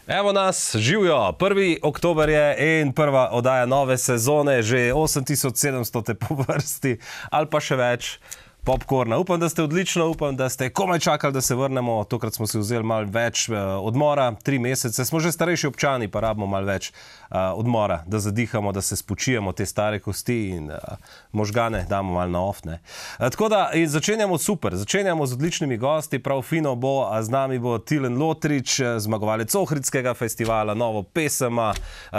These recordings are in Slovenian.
Evo nas, živijo, 1. oktober je in prva oddaja nove sezone, že 8700 po vrsti ali pa še več popkorna. Upam, da ste odlično, upam, da ste komaj čakali, da se vrnemo. Tokrat smo si vzeli malo več odmora, 3 mesece. Smo že starejši občani, pa rabimo malo več odmora, da zadihamo, da se spočijemo te stare kosti in možgane damo malo na off. Tako da začenjamo super, začenjamo z odličnimi gosti, prav fino bo, a z nami bo Tilen Lotrič, zmagovalec Ohridskega festivala, novo pesema,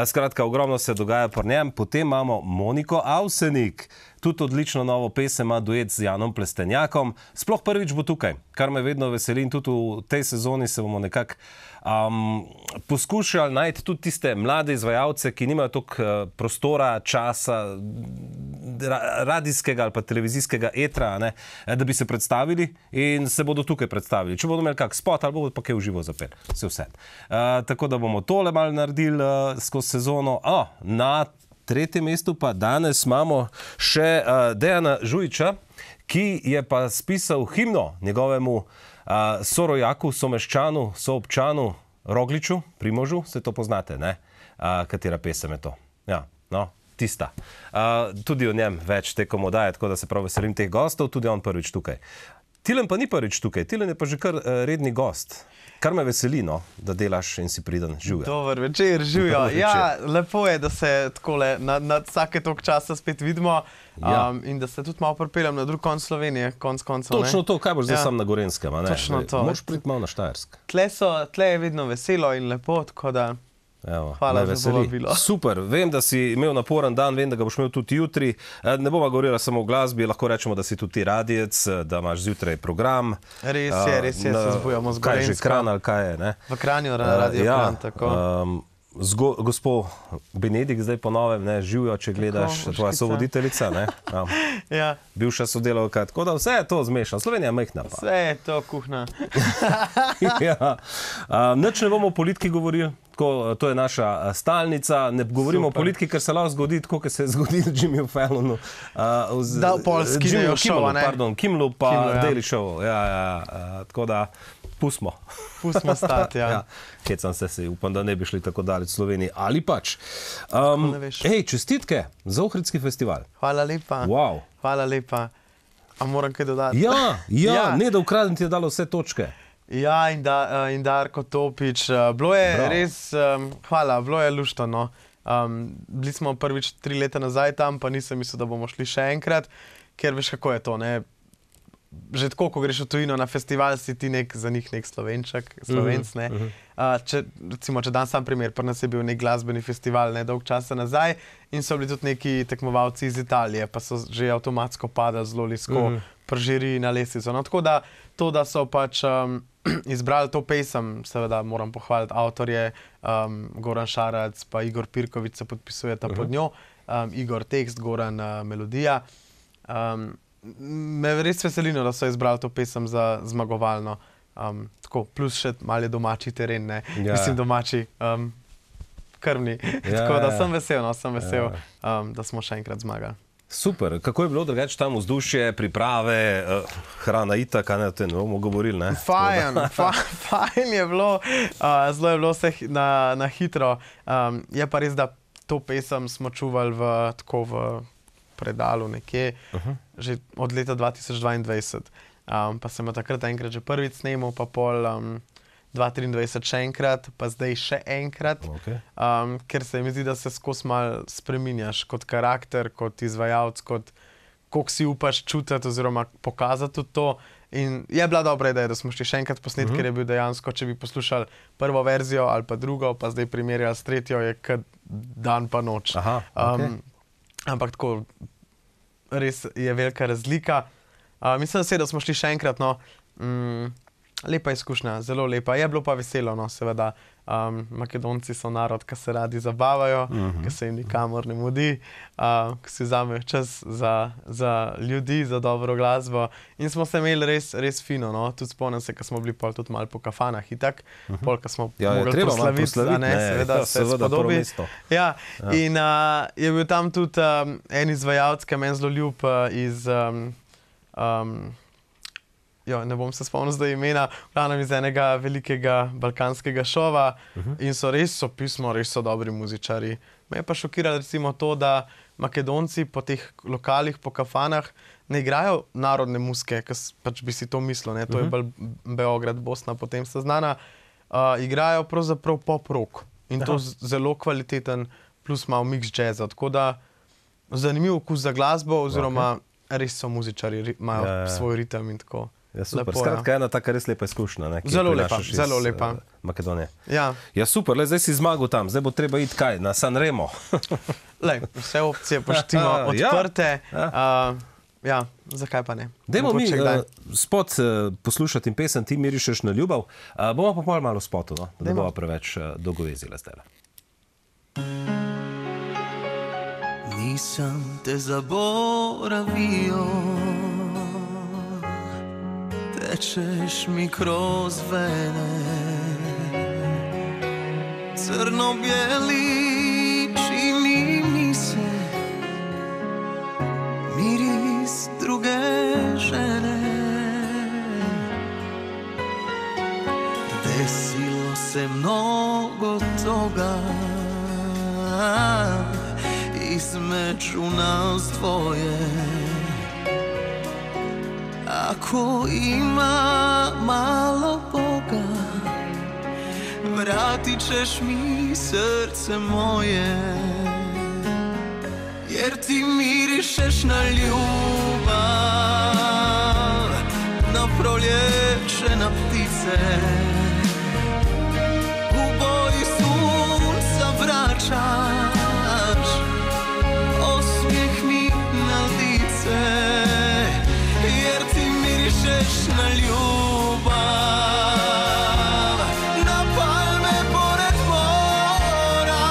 skratka, ogromno se dogaja pri njem. Potem imamo Moniko Avsenik, tudi odlično novo pesem, ima duet z Janom Plestenjakom. Sploh prvič bo tukaj, kar me vedno veseli in tudi v tej sezoni se bomo nekako poskušali najti tudi tiste mlade izvajalce, ki nimajo toliko prostora, časa, radijskega ali pa televizijskega etra, da bi se predstavili in se bodo tukaj predstavili. Če bodo imeli kak spot ali bodo pa kaj v živo zapeli, vse. Tako da bomo tole malo naredili skozi sezono. Na 3. mestu pa danes imamo še Dejana Žujiča, ki je pa spisal himno njegovemu sorojaku, someščanu, soobčanu Rogliču, Primožu, se to poznate, ne? Katera pesem je to? Ja, no, tista. Tudi o njem več tekom oddaje, tako da se prav veselim teh gostov, tudi on prvič tukaj. Tilen pa ni prvič tukaj, Tilen je pa že kar redni gost. Kar me veseli, no, da delaš in si priden. Živjo. Dober večer, živjo. Ja, lepo je, da se takole na vsake toliko časa spet vidimo in da se tudi malo pripeljem na drug konc Slovenije, konc koncev. Točno to, kaj boš zdaj sam na Gorenskem, a ne? Točno to. Moraš priti malo na Štajersk. Tle je vedno veselo in lepo, tako da hvala za povabilo. Super, vem, da si imel naporen dan, vem, da ga boš imel tudi jutri. Ne bova govorila samo o glasbi, lahko rečemo, da si tudi ti radijec, da imaš zjutraj program. Res je, se zbujamo z Gorenska. Kaj je že, Kran ali kaj je, ne? V Kranju, Radio Kran, tako. Gospod Benedik zdaj po novem, ne, živjo, če gledaš, tvoja sovoditeljica, ne? Ja. Bivša sodelavka, tako da vse je to zmešano. Slovenija je majhna pa. Vse je to kuhna. Nič ne bomo o politiki govorili, to je naša stalnica, ne govorimo o politiki, ker se lahko zgodi tako, ker se je zgodil Jimmyju Fallonu. Da, pol skinejo šova, ne? Pardon, Kimmelu pa Daily Show, tako da pustimo. Pustimo stati, ja. Hecam se, upam, da ne bi šli tako daleč v Sloveniji. Ali pač. Čestitke za Ohridski festival. Hvala lepa. Wow. Hvala lepa. A moram kaj dodati? Ja, ne da ukradem ti je dalo vse točke. Ja, in Darko Topič. Bilo je res, hvala, bilo je luštno. Bili smo prvič 3 leta nazaj tam, pa nisem mislil, da bomo šli še enkrat, ker veš, kako je to, ne? Že tako, ko greš v tujino na festival, si ti za njih nek Slovenček, Slovenc, ne. Recimo, če dam sam primer, pri nas je bil nek glasbeni festival nedolgo časa nazaj in so bili tudi neki tekmovalci iz Italije, pa so že avtomatsko padali zelo nizko pri žiriji na lestvico. No, tako da to, da so pač izbrali to pesem, seveda moram pohvaliti avtorje, Goran Šarac pa Igor Pirković se podpisujeta pod njo, Igor tekst, Goran melodija. Me res veselino, da so izbrali to pesem za zmagovalno. Tako, plus še malo je domači teren, ne? Mislim domači, krvni. Tako da sem vesel, da smo še enkrat zmagali. Super. Kako je bilo drugače tam vzdušje, priprave, hrana itak, ne, o tem ne bomo govorili, ne? Fajn je bilo, zelo je bilo vse na hitro. Je pa res, da to pesem smo čuvali v predalu nekje, že od leta 2022. Pa sem jo takrat enkrat že prvič snemal, pa pol 2023 še enkrat, pa zdaj še enkrat, ker se mi zdi, da se skozi malo spreminjaš kot karakter, kot izvajalec, kot koliko si upaš čutiti oziroma pokazati tudi to. In je bila dobra ideja, da smo šli še enkrat posnet, ker je bil dejansko, če bi poslušali prvo verzijo ali pa drugo, pa zdaj primerjali s tretjo, je kot dan pa noč. Ampak tako, res je velika razlika. Mislim se, da smo šli še enkrat, no, lepa izkušnja, zelo lepa. Je bilo pa veselo, no, seveda. Makedonci so narod, ki se radi zabavajo, ki se jim nikamor ne mudi, ki si vzamejo čas za ljudi, za dobro glasbo. In smo se imeli res fino, no. Tudi spomnim se, ko smo bili pol tudi malo po kafanah itak, pol, ko smo mogli proslaviti, seveda se spodobi. Ja, in je bil tam tudi en izvajalec, ki je meni zelo ljub iz ne bom se spomnil zdaj imena, glavnem iz enega velikega balkanskega šova in so pismo, res so dobri muzičari. Me je pa šokiralo recimo to, da Makedonci po teh lokalih, po kafanah ne igrajo narodne muzike, ker pač bi si to mislil, ne? To je bolj Beograd, Bosna, potem sta znana, igrajo pravzaprav pop-rock in to zelo kvaliteten plus malo mix jazza, tako da zanimiv okus za glasbo oziroma res so muzičari, imajo svoj ritem in tako. Ja, super. Skratka, ena taka res lepa izkušnja, zelo lepa. Makedonije. Ja, super, zdaj si zmagal tam, zdaj bo treba iti kaj, na Sanremo. Vse opcije poštimo odprte. Ja, zakaj pa ne? Dajmo mi spot poslušati in pesem Ti mirišeš na ljubav. Bomo pa malo spotu, da ne bomo preveč dolgovezile zdaj. Nisam te zaboravio, tečeš mi kroz vene, crno-bijeli čini mi se miris druge žene. Desilo se mnogo toga između nas dvoje. Ako ima malo Boga, vratit ćeš mi srce moje, jer ti mirišeš na ljubav, na proljeće, na ptice. U boji sunca vraćaš osmijeh mi na lice, jer ti mirišeš na ljubav, na palme pored mora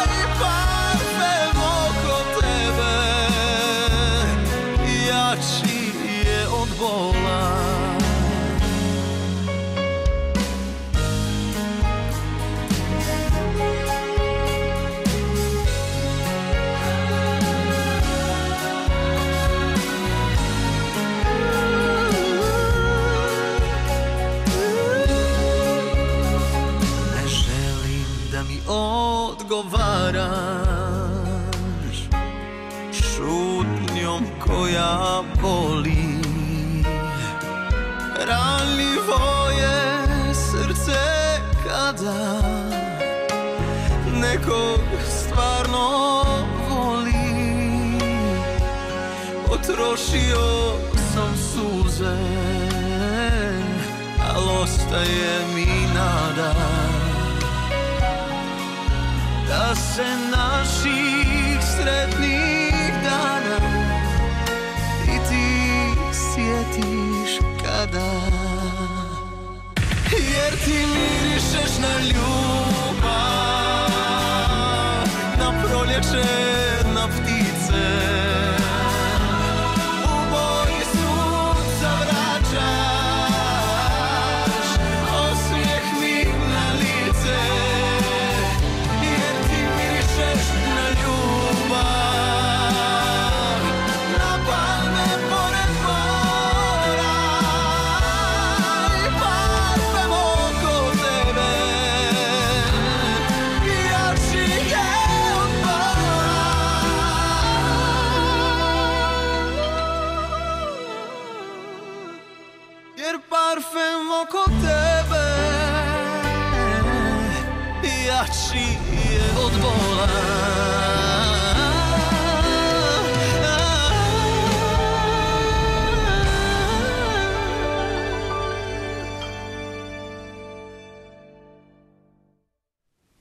i parfem oko tebe jači je od bola. Odgovaraš šutnjom koja boli, ranljivo je srce kada nekog stvarno voli. Potrošio sam suze, al ostaje mi nada da se naših sretnih dana i ti sjetiš kada, jer ti mirišeš na ljubav, na proljeće, na ptice. U boji sunca vraćaš osmijeh mi na lice, na ljubav, na palme pored mora i parfem oko tebe jači je od bola, jer parfem oko tebe jači je od bola.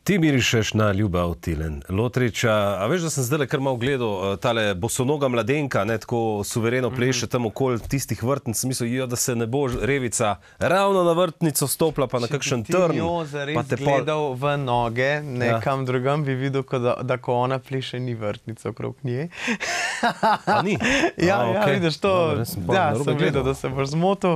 Ti mirišeš na ljubav, Tilen Lotrič. A veš, da sem zdaj kar malo gledal tale bosonoga mladenka, ne, tako suvereno pleše tam okoli tistih vrtnic. Mislil, da se ne bo revica ravno na vrtnico stopila, pa na kakšen trn. Če bi ti njo zares gledal v noge, nekam drugam, bi videl, da ko ona pleše, ni vrtnica okrog nje. A ni? Ja, vidiš to. Ja, sem gledal, da se boš zmotil.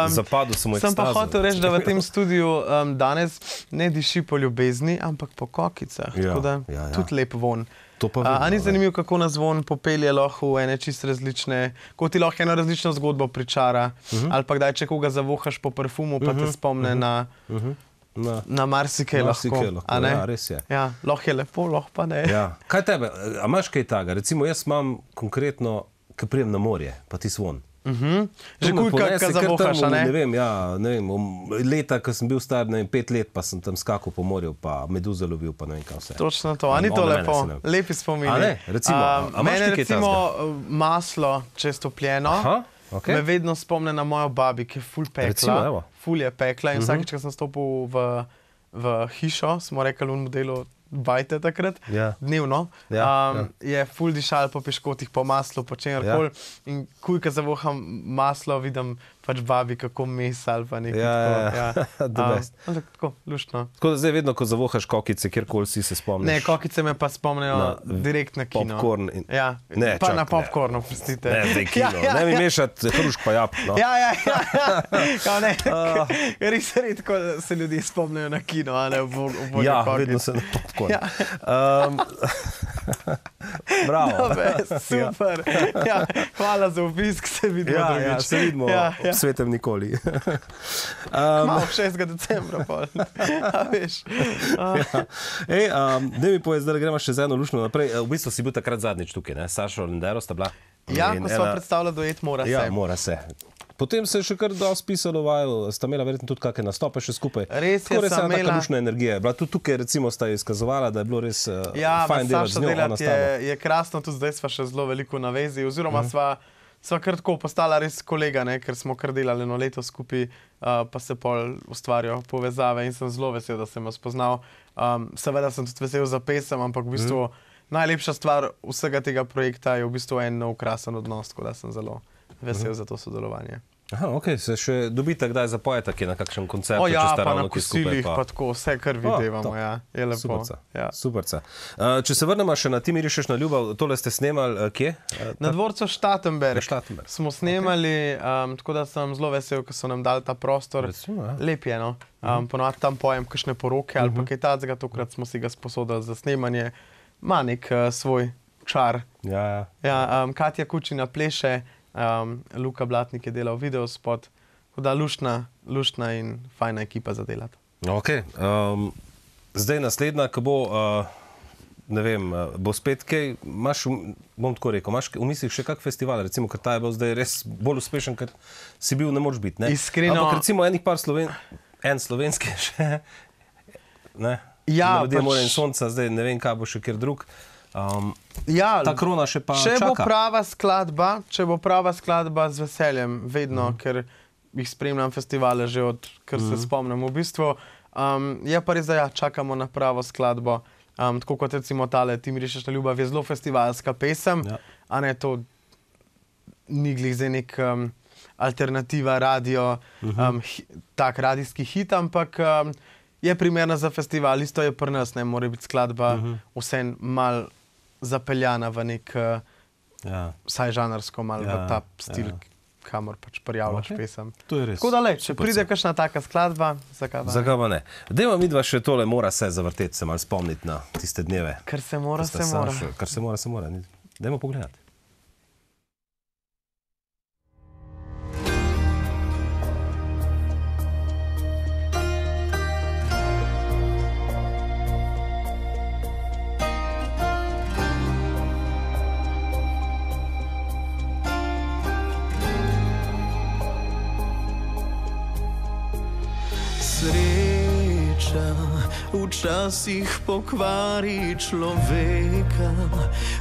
Zapadel sem v ekstazo. Sem pa hotel reči, da v tem studiu danes ne diši po ljubezni, ampak po kokicah, tako da tudi lep von. To pa vidimo, a ni zanimivo, kako nas zvon popelje lahko v ene čist različne, ko ti lahko eno različno zgodbo pričara, ali pa kdaj, če koga zavohaš po parfumu, pa te spomne na marsikaj lahko. Ja, res je. Ja, lahko je lepo, lahko pa ne. Ja. Kaj tebe, a imaš kaj taga? Recimo, jaz imam konkretno, ko prijem na morje, pa ti zvon. Že kujka zavohaš, a ne? Ne vem, leta, ko sem bil star, 5 let, pa sem tam skakal po morju, pa meduze lovil, pa ne vem kaj vse. Točno to, a ni to lepo? Lepi spomini. A ne, recimo, a imaš mene kaj recimo maslo, če je stopljeno, me vedno spomne na mojo babi, ki je ful pekla. Ful je pekla in vsakič, ko sem stopil v hišo, smo rekli v modelu bajte takrat, dnevno, je ful dišal po piškotih, po maslu, po čemerkoli in kujka zavoham maslo, vidim pač babi, kako mesa ali pa nekaj tako. Tako, luštno. Tako da zdaj vedno, ko zavohaš kokice, kjerkoli si se spomniš. Ne, kokice me pa spomnijo direkt na kino. Popcorn. Pa na popcornu, prostite. Ne, zdaj kino. Ne mi mešati hrušk pa jabolk. Res redko se ljudje spomnijo na kino, a ne v bolje kokic. Vedno se na popcorn. Bravo. Super. Hvala za obisk, se vidimo drugič. Se vidimo ob Svetem Nikoli. Malo 6. decembra, a veš. Daj mi povedz, da gremo še z eno lušno naprej. V bistvu si bil takrat zadnjič tukaj, ne? Sašo Lendero sta bila. Ja, ko sva predstavila duet Mora se. Ja, Mora se. Potem se je še kar dosti pisalo vaju, sta imela verjetno tudi kakšne nastope še skupaj. Res je, sem imela. Taka lušna energija. Bila tudi tukaj, recimo, sta izkazovala, da je bilo res fajn delati z njo. Ja, Saša je krasno, tudi zdaj sva še zelo veliko na vezi, oziroma sva kar tako postala res kolega, ne, ker smo kar delali eno leto skupaj, pa se pol ustvarjajo povezave in sem zelo vesel, da sem jo spoznal. Seveda sem tudi vesel za pesem, ampak v bistvu najlepša stvar vsega tega projekta je v bistvu en nov krasen odnos, tako da sem zelo vesel za to sodelovanje. Aha, ok, se še dobite kdaj zapojete, ki je na kakšnem koncertu, če sta ravno ki skupaj? Ja, pa na kosilih, pa tako, vse kar videvamo, je lepo. Superca. Če se vrnemo še na Ti mirišeš na ljubav, tole ste snemali kje? Na dvorcu Štatenberg smo snemali, tako da sem zelo vesel, ko so nam dali ta prostor. Lep je, no. Ponovadi tam pojem kakšne poroke ali pa kaj tacega, tokrat smo si ga sposodili za snemanje. Ma nek svoj čar. Katja Kučina pleše, Luka Blatnik je delal videospot, tako da luštna in fajna ekipa za delati. Ok, zdaj naslednja, ko bo, ne vem, bo spet kaj, bom tako rekel, imaš v mislih še kak festival, recimo, ker ta je bil zdaj res bolj uspešen, ker si bil, ne moreš biti, ne? Iskreno. Ampak recimo en slovenski še, ne? Ja, Melodija Morja in sonca, zdaj ne vem, kaj bo še kjer drug. Ta krona še pa čaka. Če bo prava skladba z veseljem, vedno, ker jih spremljam festivale že od, ker se spomnim v bistvu. Je pa res, da čakamo na pravo skladbo. Tako kot recimo tale Ti mirišeš na ljubav je zelo festivalska pesem, a ne to ni glih zdaj nek alternativa radio, tak radijski hit, ampak je primerna za festival, isto je pri nas, ne more biti skladba vsem mal zapeljana v nek, vsaj žanrsko, mal v ta stil, kamor pač prijavljaš pesem. To je res. Tako da če pride kakšna taka skladba, zakaj pa ne. Dajmo midva še tole Mora se zavrteti, se malo spomniti na tiste dneve. Kar se mora, se mora. Kar se mora, se mora. Dajmo pogledati. Včasih pokvari človeka,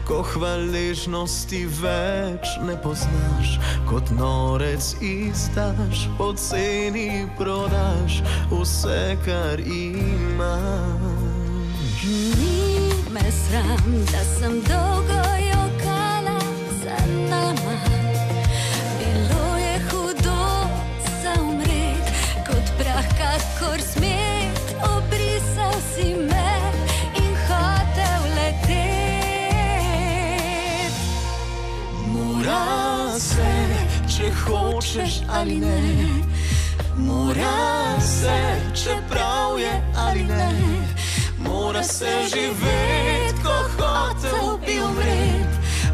ko hvaležnosti več ne poznaš, kot norec izdaš, poceni prodaš vse, kar imaš. Ni me sram, da sem dolgo jokala za nama. Bilo je hudo za umret, kot prah, kakor smet, obrisal si me in hotel letet. Mora se, če hočeš ali ne, mora se, čeprav je ali ne, mora se živeti, ko hočeš. hotel bi umret,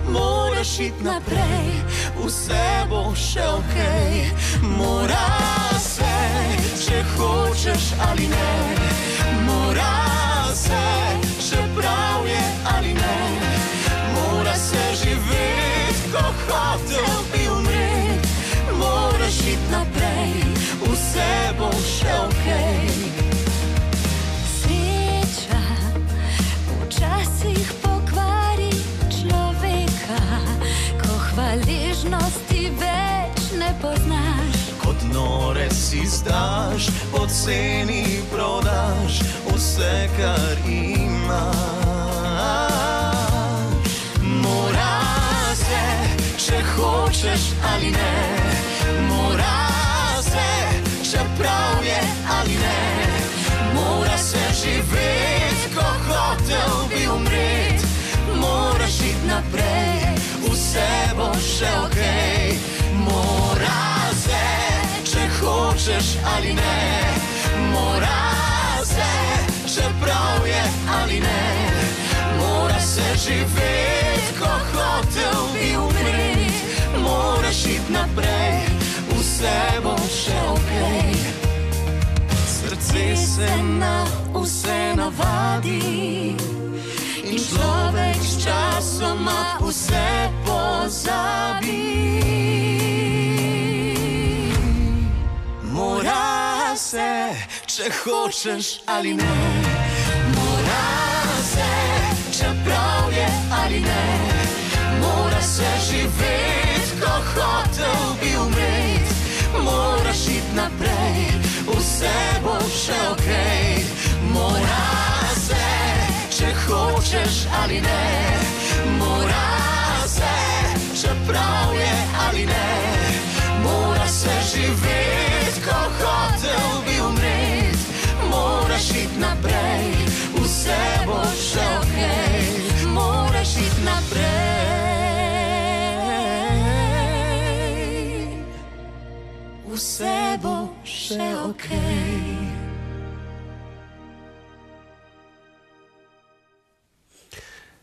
moraš iti naprej, vse bo še okej. Mora se, če hočeš ali ne, mora se, čeprav je ali ne, mora se živeti, ko hotel bi umret, moraš iti naprej, vse bo še okej. Sreča včasih pokvari človeka, ko hvaležnosti več ne poznaš. Kot nore si zdaš, poceni prodaš vse, kar imaš. Mora se, če hočeš ali ne, mora se, čeprav je ali ne, mora se živeti, ko hotel bi umret, moraš iti naprej, vse bo še okej. Mora se, če hočeš ali ne, mora se, čeprav je ali ne, mora se živeti, ko hotel bi umret, moraš iti naprej, vse bo še okej. Srce se na vse navadi in človek s časoma vse pozabi. Mora se, če hočeš ali ne, mora se, čeprav je ali ne, mora se živeti, ko hotel bi umret, moraš iti naprej, vse bo še okej. Mora se, če hočeš ali ne, mora se, čeprav je ali ne, mora se živeti, ko hotel bi umret, moraš iti naprej, vse bo še okej, moraš iti naprej, vse bo še okej.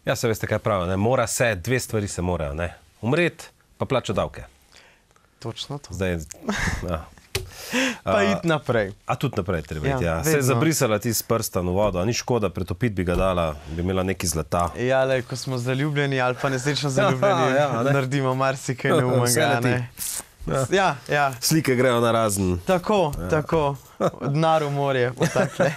Ja, se veste, kaj pravijo, ne? Mora se, dve stvari se morajo, ne? Umret, pa plačati davke. Točno to. Zdaj, ja. Pa iti naprej. A tudi naprej treba iti, Ja, ja. Se je vedno. zabrisala ti s prstan v vodo, a ni škoda, pretopiti bi ga dala, bi imela neki zlata. Ja, le, ko smo zaljubljeni ali pa nesrečno zaljubljeni, Ja, ne. naredimo marsikaj Vse neumnega, leti. ne. Ja, ja. Slike grejo na razen. Tako, tako. Denar v morje, potakle.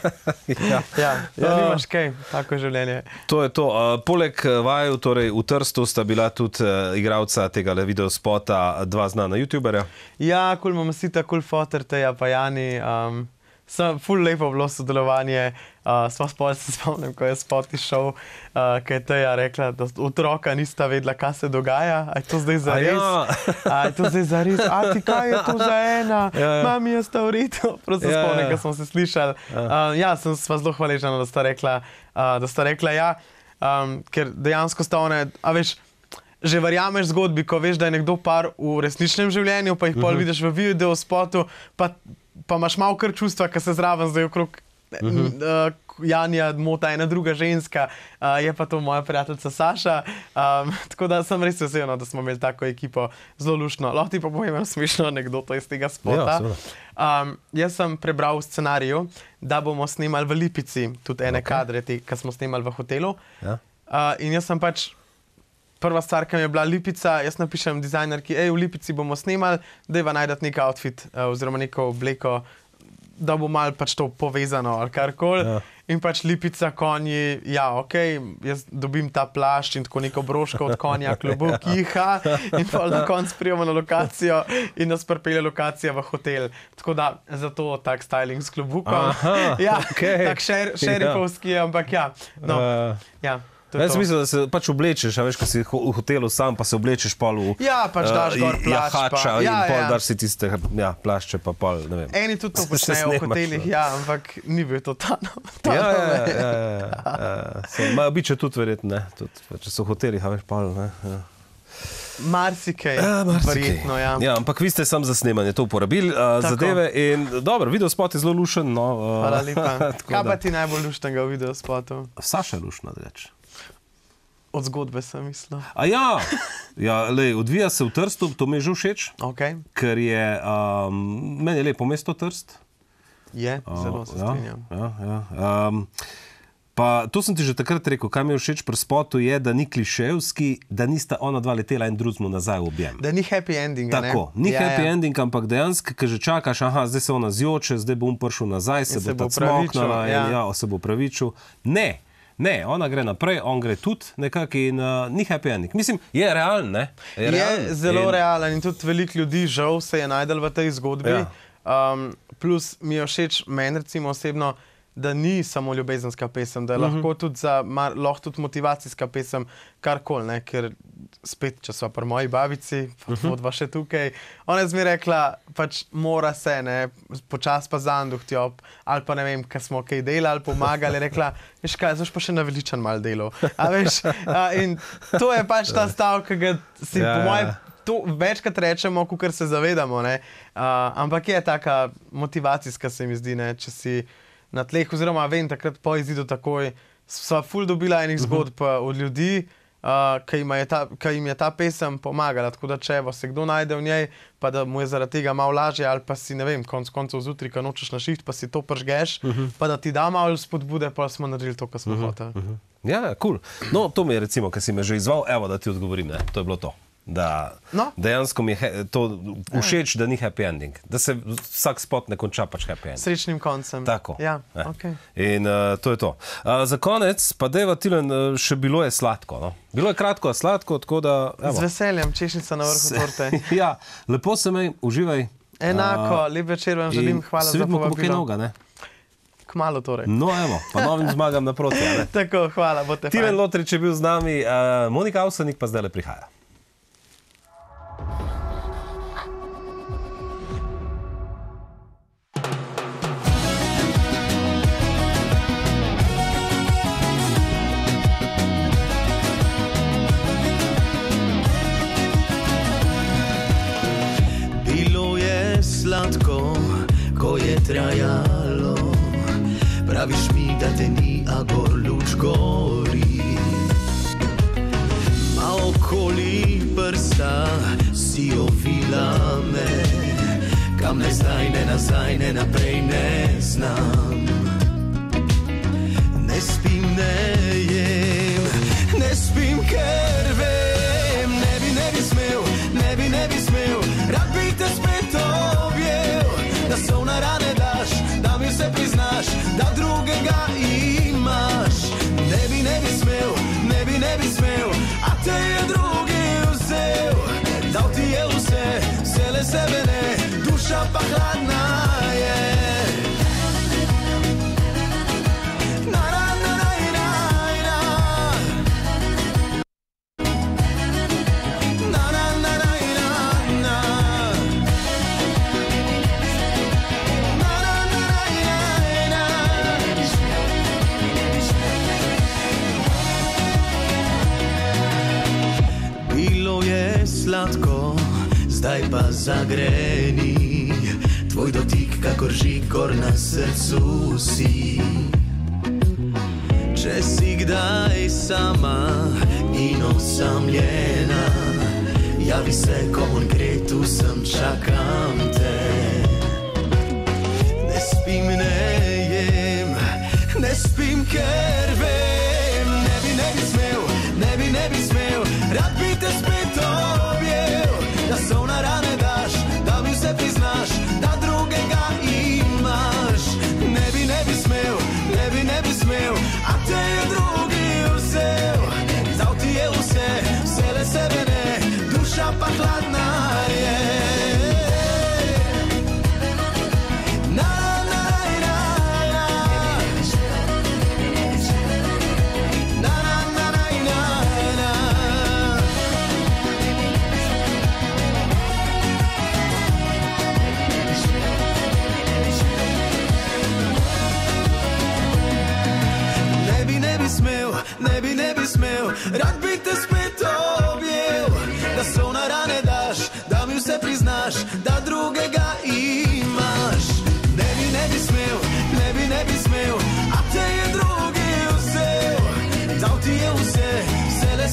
Ja. Ja, nimaš kaj, tako življenje. To je to. Poleg vaju, torej v Trstu sta bila tudi igralca tega videospota, dva znana youtuberja. Ja, kul imamo sita, kul foter, Teja pa Jani. Ful lepo bilo sodelovanje. Sva spol se spomnim, ko je spot izšel, ko je Teja rekla, da otroka nista vedela, kaj se dogaja. A je to zdaj zares? A je to zdaj zares? A ti kaj je to za ena? Mami je sta v redu. Prav se spomnim, ko smo se slišali. Ja, sva zelo hvaležna, da sta rekla ja. Ker dejansko sta one, a veš, že verjameš zgodbi, ko veš, da je nekdo par v resničnem življenju, pa jih pol vidiš v videospotu, pa imaš malo kar čustva, ki se zraven zdaj okrog Janja mota ena druga ženska, je pa to moja prijateljica Saša. Tako da sem res vesel, da smo imeli tako ekipo, zelo luštno. Lahko ti pa povem smešno anekdoto iz tega spota. Jaz sem prebral v scenariju, da bomo snemali v Lipici tudi ene kadre, ki smo snemali v hotelu. In jaz sem pač prva stvar, ki mi je bila Lipica, jaz napišem dizajnerki, v Lipici bomo snemali, dajva najdati nek outfit oziroma neko obleko, da bo malo pač to povezano ali karkoli. Ja. In pač Lipica, konji, ja, okej, jaz dobim ta plašč in tako neko broško od konja, klobuk, kiha in pa na koncu prijemo na lokacijo in nas pripelje lokacija v hotel. Tako da zato tak styling s klobukom. Ja, tak šerifovski, ampak ja, no, ja. Jaz mislim, da se pač oblečeš, a veš, ko si v hotelu sam, pa se oblečeš pol v ja, pač daš gor plašč, jahača in pol daš si tiste plašče, pa pol, ne vem. Eni tudi to počnejo v hotelih, ja, ampak ni bil to ta Imajo biče tudi verjetno, ne, če so v hotelih, a veš, pol, ne. Marsikaj, verjetno, ja. Ja, ampak vi ste sam za snemanje to uporabili, zadeve in dobro, videospot je zelo lušen, no. Hvala lepa. Kaj pa ti najbolj luštnega v videospotu? Saša je luštna, da reč. Od zgodbe sem mislil. A ja, lej, odvija se v Trstu, to mi je že všeč, Okay. ker je, meni je lepo mesto Trst. Je, zelo se strinjam. Pa to sem ti že takrat rekel, kaj mi je všeč pri spotu je, da ni klišejevski, da nista ona dva letela in drugemu nazaj v objem. Da ni happy endinga, ne? Tako, ni happy ending, ampak dejansko, ker že čakaš, aha, zdaj se ona zjoče, zdaj bom prišel nazaj, se bo cmoknala in se bo pravičil. Ne, ona gre naprej, on gre tudi nekako in ni happy ending. Mislim, je realen, ne? Je zelo realen in tudi veliko ljudi žal se je najdel v tej zgodbi. Plus mi je všeč meni recimo osebno, da ni samo ljubezenska pesem, da je lahko tudi motivacijska pesem, karkoli, ne, ker spet, če sva pri moji babici, pa dva še tukaj, ona je zmeraj rekla, pač mora se, ne, počas pa zanduhti ob, ali pa ne vem, kaj smo kaj delali, pomagali, rekla, veš kaj, zdaj pa še naveličan malo delov. A veš, in to je pač ta stav, ki ga si po moje to večkrat rečemo, kakor se zavedamo, ne, ampak je taka motivacijska, se mi zdi, ne, če si na tleh, oziroma vem, takrat po izidu takoj, sva ful dobila enih zgodb od ljudi, ki jim je ta pesem pomagala, tako da če se kdo najde v njej, pa da mu je zaradi tega malo lažje, ali pa si, ne vem, konc koncev zjutraj, ko nočeš na šiht, pa si to pržgeš, pa da ti da malo spodbude, pa smo naredili to, kar smo hoteli. Ja, cool. No, to mi je recimo, ker si me že izval, evo, da ti odgovorim, ne, to je bilo to. Da dejansko mi je to všeč, da ni happy ending. Da se vsak spot ne konča pač happy ending. Srečnim koncem. Tako. Ja, okay. In to je to. Za konec pa dejva Tilen, še bilo je sladko. No? Bilo je kratko, a sladko, tako da... Evo. Z veseljem, češnjica na vrhu torte. Ja, lepo se mej, uživaj. Enako, lep večer vam želim, hvala za povabilo. Se vidimo, kako kaj noga, ne? Kmalu torej. No, evo, pa novim zmagam naproti. Tako, hvala, bote fajn. Tilen Lotrič je bil z nami, Monika Avsenik pa zdaj le prihaja. Sladko, ko je trajalo, praviš mi, da te ni, a gor luč gori. Ma okoli prsta si ovila me, kam ne zdaj, ne nazaj, ne naprej, ne znam. Ne spim, ne jem, ne spim, ker vem, ne bi smel, ne bi smel, rad bi te spet objel, da so na rane daš, da mi vse priznaš, da drugega imaš. Ne bi smel, ne bi smel, a te je drugi vzel. Dal ti je vse, vse le sebe ne, duša pa hladna je. Sladko, zdaj pa zagreni, tvoj dotik kakor žigor na srcu si. Če si kdaj sama in osamljena, javi se, ko on gre, tu sem, čakam te. Ne spim, ne jem, ne spim, ker vem, ne bi smel, ne bi smel, rad bi te spet objel, da so na rane daš, da mi vse priznaš, da drugega imaš. Ne bi smel, ne bi smel, a te je drugi vzel. Dal ti je vse, vse le sebe ne, duša pa hladna je. Ne bi smel, rad bi te spet objel, da so na rane daš, da mi vse priznaš, da drugega imaš. Ne bi smel, ne bi smel, a te je drugi vzel. Dal ti je vse, vse le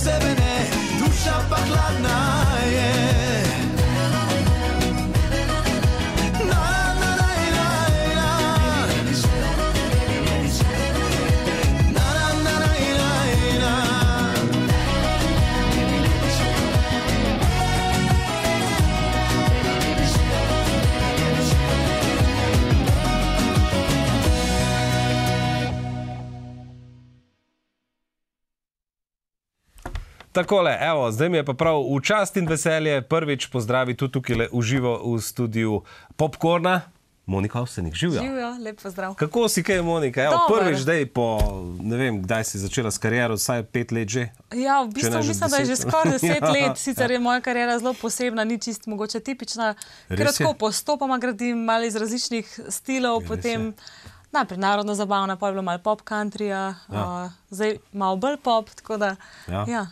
Takole, evo, zdaj mi je pa prav v čast in veselje prvič pozdravi tudi tukaj v živo v studiu Popkorna. Monika Avsenik, živjo. Živjo, lep pozdrav. Kako si kaj, Monika? Evo, prvič zdaj po, ne vem, kdaj si začela s kariero, vsaj 5 let že? Ja, v bistvu mislim, da je že skoraj 10 let. Sicer je moja kariera zelo posebna, ni čist mogoče tipična. Ker tako postopoma gradim malo iz različnih stilov, potem najprej narodno zabavna, pa je bilo malo pop countryja, zdaj malo bolj pop, tako da, ja.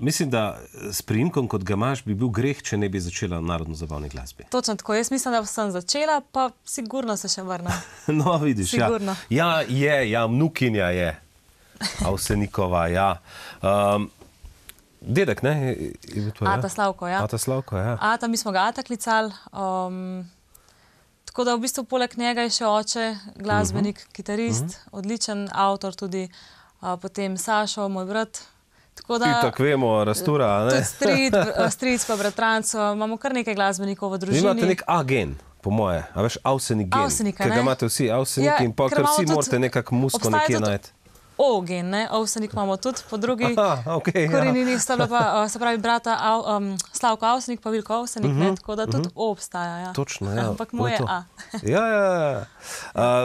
Mislim, da s priimkom, kot ga imaš, bi bil greh, če ne bi začela v narodno-zabavni glasbi. Točno tako. Jaz mislim, da sem začela, pa sigurno se še vrnem. No, vidiš, sigurno. Ja, vnukinja je. Avsenikova, ja. Dedek, ne? Ata Slavko, ja. Ata Slavko, ja. Ata, mi smo ga Ata klicali. Tako da v bistvu poleg njega je še oče, glasbenik, kitarist, odličen avtor tudi, potem Sašo, moj brat. Itak vemo, Rastura, ne? Tudi stric pa bratranco, imamo kar nekaj glasbenikov v družini. Vi imate nek A-gen, po moje, a veš, Avsenik gen, Avsenika, ker ga imate vsi, Avseniki, in pa kar vsi morate nekak musko nekje najti. O-gen, ne, Avsenik imamo tudi, po drugi korenini sta bila pa, se pravi, brata Slavko Avsenik pa Vilko Avsenik, ne, tako da tudi O obstaja, ja. Točno, ja. Ampak moj je A. Ja.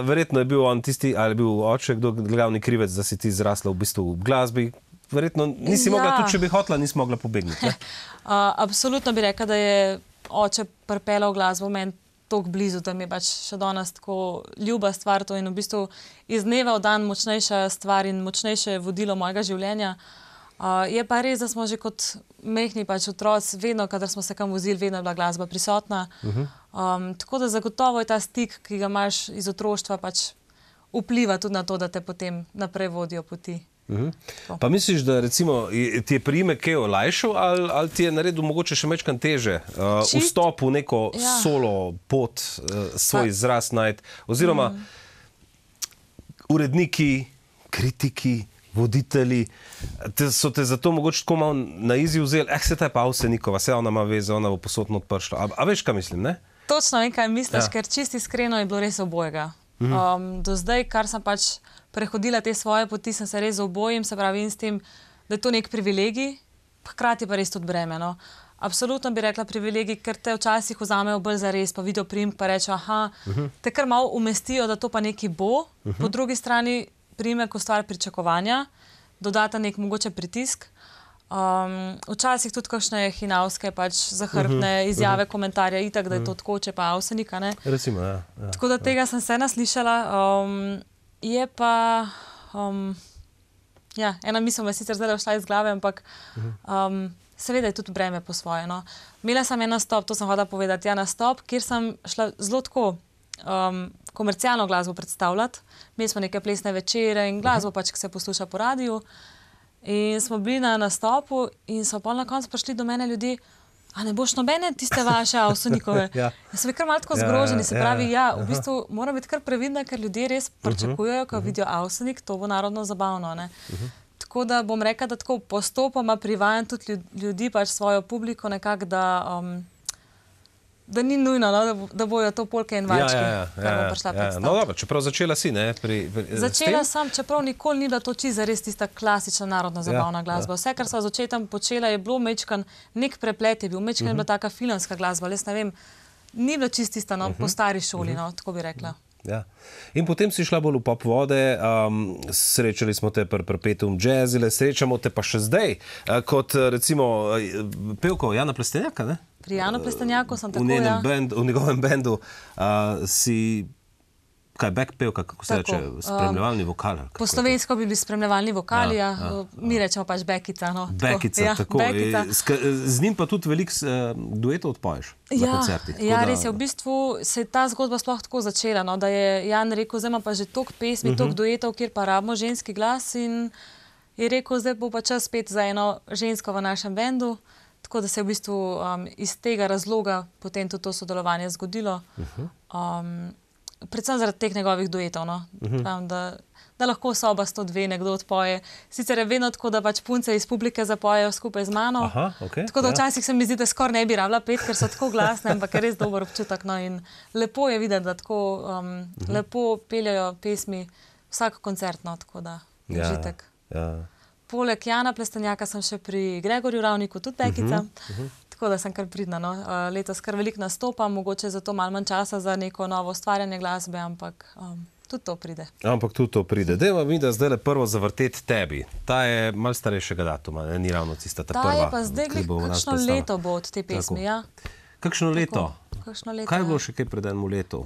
Verjetno je bil on tisti, ali je bil oče, kdo glavni krivec, da si ti zrasla v bistvu v glasbi. Verjetno nisi mogla, tudi če bi hotela, nisi mogla pobegniti. Absolutno bi rekla, da je oče pripeljal glasbo meni toliko blizu, da mi je pač še danes tako ljuba stvar to in v bistvu iz dneva v dan močnejša stvar in močnejše vodilo mojega življenja. Je pa res, da smo že kot mehni pač otroci, vedno, kadar smo se kam vozili, vedno je bila glasba prisotna. Tako da zagotovo je ta stik, ki ga imaš iz otroštva, pač vpliva tudi na to, da te potem naprej vodijo poti. Pa misliš, da recimo ti je priimek kaj olajšal ali ti je naredil mogoče še mečkan teže vstop v neko solo pot, svoj izraz najti? Oziroma uredniki, kritiki, voditelji, so te zato mogoče tako malo na izi vzeli, se ta je pa Avsenikova, se ona ima veze, ona bo posodno odpršla. A veš, kaj mislim, ne? Točno vem, kaj misliš, ker čisto iskreno je bilo res obojega. Do zdaj, kar sem pač prehodila te svoje poti, sem se res obojim, se pravi in s tem, da je to nek privilegij, hkrati pa res tudi breme. Absolutno bi rekla privilegij, ker te včasih vzamejo bolj za res, pa vidijo priimek, pa rečejo, te kar malo umestijo, da to pa nekaj bo. Po drugi strani priimek ustvari pričakovanja, dodata nek mogoče pritisk. Včasih tudi kakšne hinavske, pač zahrbne izjave, komentarje, itak, da je to tako, če pa Avsenika, ne? Recimo, ja. Tako da tega sem se naslišala. Je pa, ena misel me sicer zdaj šla iz glave, ampak seveda je tudi breme po svoje. Imela sem en nastop, to sem hodila povedati, nastop, kjer sem šla zelo tako komercialno glasbo predstavljati. Imeli smo neke plesne večere in glasbo pač, ki se posluša po radiju. In smo bili na nastopu in so pol na koncu prišli do mene ljudje, a ne boš nobene tiste vaše Avsenikove? Jaz sem kar malo tako zgroženi, se pravi, v bistvu moram biti kar previdna, ker ljudje res pričakujejo, ko vidijo Avsenik, to bo narodno zabavno, ne. Tako da bom rekla, da tako postopoma privajam tudi ljudi, pač svojo publiko nekako, da ni nujno, da bojo to polke in vačke, kar bom prišla predstaviti. No dobro, čeprav začela si, ne? Začela sem, čeprav nikoli ni bila to čisto res tista klasična narodna zabavna glasba. Vse, kar sva z očetom počela, je bilo mečkan, nek preplet je bil, mečkan je bila taka filmska glasba, jaz ne vem, ni bila čisto tista, po stari šoli, tako bi rekla. In potem si šla bolj v pop vode, srečali smo te pri Petum Jazzile, srečamo te pa še zdaj, kot recimo pevko Jana Plestenjaka, ne? Pri Janu Plestenjaku sem tako, v njegovem bendu si, kaj, backpevka, kako se reče, spremljevalni vokal? Po slovensko bi bili spremljevalni vokali, mi rečemo pač bekica. Bekica, tako. Z njim pa tudi veliko duetov odpoješ na koncertih. Ja, res je, v bistvu se je ta zgodba sploh tako začela, da je Jan rekel, zdaj ima pa že toliko pesmi, toliko duetov, kjer pa rabimo ženski glas in je rekel, zdaj bo pa čas spet za eno žensko v našem bendu. Tako da se je v bistvu iz tega razloga potem tudi to sodelovanje zgodilo. Predvsem zaradi teh njegovih duetov. Da lahko soba 102 nekdo odpoje. Sicer je vedno tako, da pač punce iz publike zapojejo skupaj z mano. Tako da včasih se mi zdi, da skoraj ne bi rabila pet, ker so tako glasne, ampak je res dober občutek. In lepo je videti, da tako lepo peljajo pesmi vsak koncertno, tako da užitek. poleg Jana Plestenjaka sem še pri Gregorju Ravniku, tudi Bekica. Tako da sem kar pridna. No. Letos kar veliko nastopam, mogoče zato malo manj časa za neko novo ustvarjanje glasbe, ampak tudi to pride. Ampak tudi to pride. Dajmo mi, da zdaj le prvo zavrteti tebi. Ta je malo starejšega datuma, ni ravno tista ta prva. Ta je pa zdaj kakšno leto bo od te pesmi, ja. Kakšno leto? Kakšno leto, kaj je bilo še kaj pred enim letu?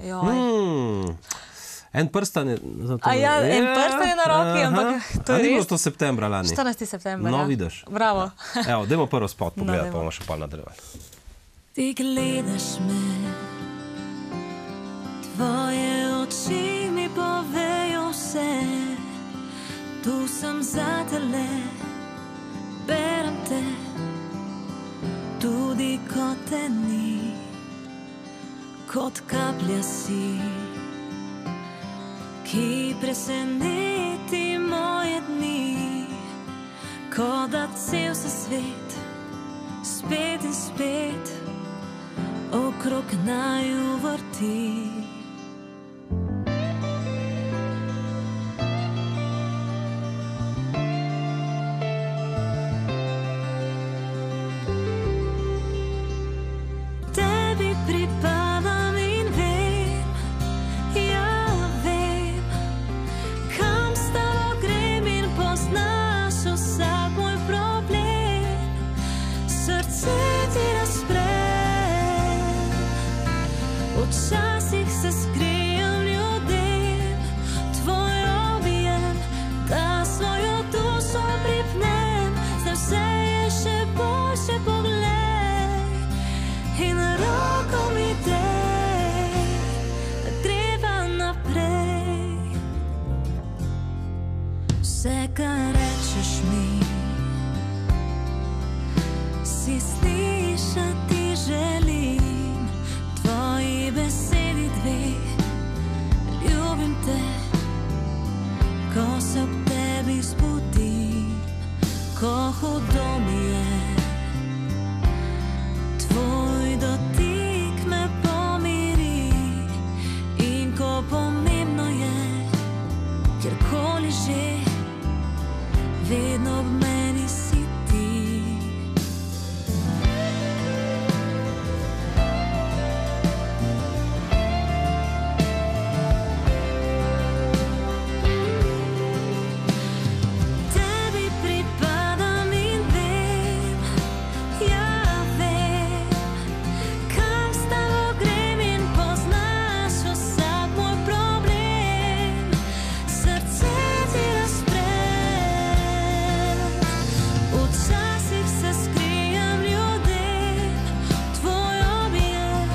En prstan je... En prstan je na roki, ampak to je res. Ni bilo to septembra lani? 14. septembra, no, vidiš. Bravo. Evo, dajmo prvo spot pogledati, pa bomo še pa nadaljevali. Ti gledaš me, tvoje oči mi povejo vse, tu sem za tele, berem te, tudi ko te ni, kot kaplja si, ki preseneti moje dni, ko da cel se svet spet in spet okrog naju vrti. Tebi pripadam in vem, ja vem, kam s tabo grem in poznaš vsak moj problem, srce ti razprem, včasih se skrijem ljudem, tvoj objem, da svojo dušo pripnem, zdaj vse je še boljše, poglej, in roko mi dej, da greva naprej. Vse, kar rečeš mi, si slišati želim, tvoji besedi dve, ljubim te, ko se ob tebi zbudim, ko hudo mi je, tvoj dotik me pomiri, in ko pomembno je, kjerkoli že, vedno ob meni si ti. Tebi pripadam in vem, ja vem, kam s tabo grem in poznaš vsak moj problem, srce ti razprem, včasih se skrijem ljudem, tvoj objem,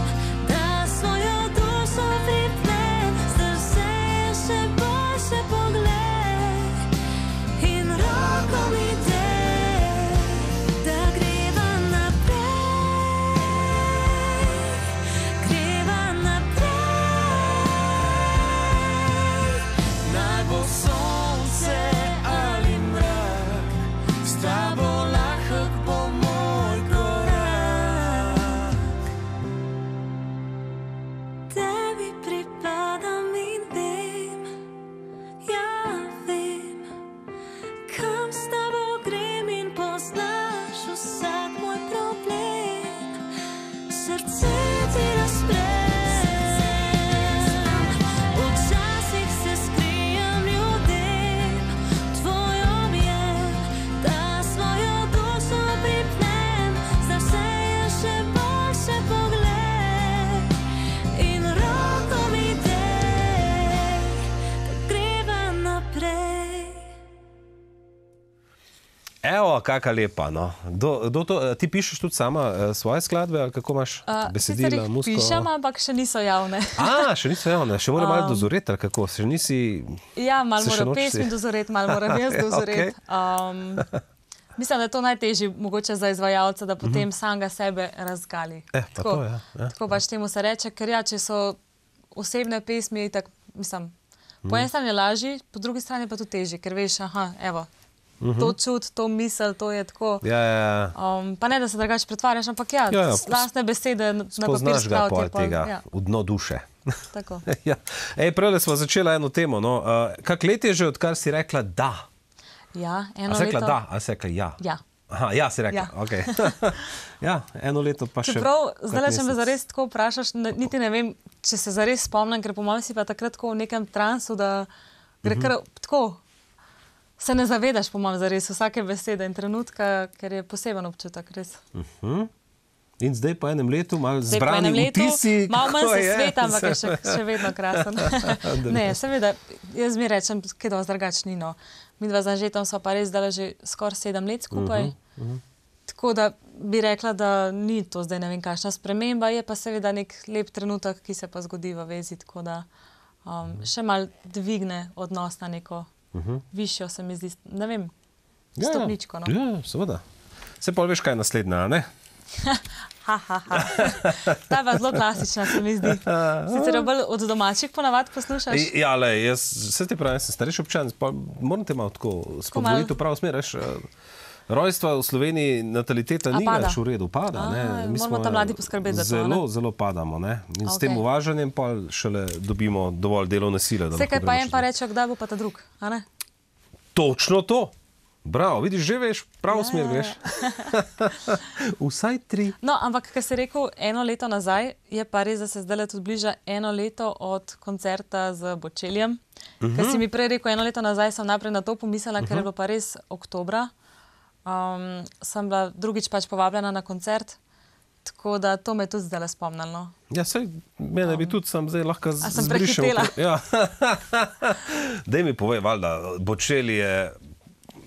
da svojo dušo pripnem, zdaj vse je še boljše, poglej, in roko mi dej, da greva naprej, greva naprej. Naj bo sonce ali mrak, s tabo lahek bo moj korak. Tebi pripadam in vem, ja vem, kam s tabo grem in poznaš vsak moj problem, srce ti razprem, včasih se skrijem ljudem, tvoj objem, da svojo dušo pripnem, zdaj vse je še boljše, poglej, in roko mi dej, da greva naprej. Evo, kaka lepa, no. Ti pišeš tudi sama svoje skladbe, ali kako imaš besedila, sicer jih muziko? pišem, ampak še niso javne. Še niso javne, še mora malo dozoreti, ali kako? Še nisi... Ja, malo Se še moram nočeš pesmi dozoreti, malo moram jaz dozoreti. Mislim, da je to najtežje mogoče za izvajalca, da potem samega sebe razgali. pa to, ja. Tako pač temu se reče, ker ja, če so osebne pesmi, tak, mislim, po eni strani je lažji, po drugi strani pa tudi težji, ker veš, aha, evo, to čut, to misel, to je tako. Ja. Pa ne, da se drugače pretvarjaš, ampak ja, lastne besede na papir Spoznaš ga spraviti. pol tega v dno duše. Ja, A eno si rekla leto. da, a si rekla ja? Ja. Aha, ja, si rekla, Ja. okej. Ja, eno leto pa še... Čeprav, zdaj, če me mesec. zares tako vprašaš, niti ne vem, če se zares spomnim, ker po mojem si pa takrat tako v nekem transu, da gre kar tako. Se ne zavedaš, po mojem, zares vsake besede in trenutka, ker je poseben občutek, res. In zdaj po enem letu malo Zdaj po zbrani enem letu, vtisi, malo manj kako se je. sveta, ampak je še vedno krasen. Ne, seveda, jaz mi rečem, kaj dosti drugačni. No. Mi dva z Anžetom sva pa res zdaj že skoraj 7 let skupaj. Tako da bi rekla, da ni to zdaj ne vem kakšna sprememba, je pa seveda nek lep trenutek, ki se pa zgodi v vezi, tako da še mal dvigne odnos na neko višjo, se mi zdi, ne vem, stopničko. No. Ja, seveda. Se pa veš, kaj je naslednja, ne? Ta je pa zelo klasična, se mi zdi. Sicer jo bolj od domačih ponavadi poslušaš. Ja, le, jaz, vse ti pravim, jaz sem starejši občan, pa moram te malo tako spodbuditi v pravo smer, veš, rojstva v Sloveniji, nataliteta ni pada? več v redu, pada. Ne? Mi moramo smo ta mladi poskrbeti za to, Zelo, ne? zelo padamo, ne? In s Okej. tem uvažanjem pa šele dobimo dovolj delovne sile. da Vse, lahko kaj pa gremo en pa še reče, kdaj bo pa ta drug, a ne? Točno to. Bravo, vidiš, že veš, pravo smer greš. Vsaj 3. No, ampak, kar si rekel, eno leto nazaj, je pa res, da se zdaj tudi bliža eno leto od koncerta z Bočeljem. Ker si mi prej rekel, eno leto nazaj sem najprej na to pomislila, ker je bilo pa res oktobra. Sem bila drugič pač povabljena na koncert, tako da to me je tudi zdaj spomnilo. Ja, sej, mene bi tudi sam zdaj lahko A sem zbrišem. prehitela? Ja. Daj mi povej, valjda, Bočeli je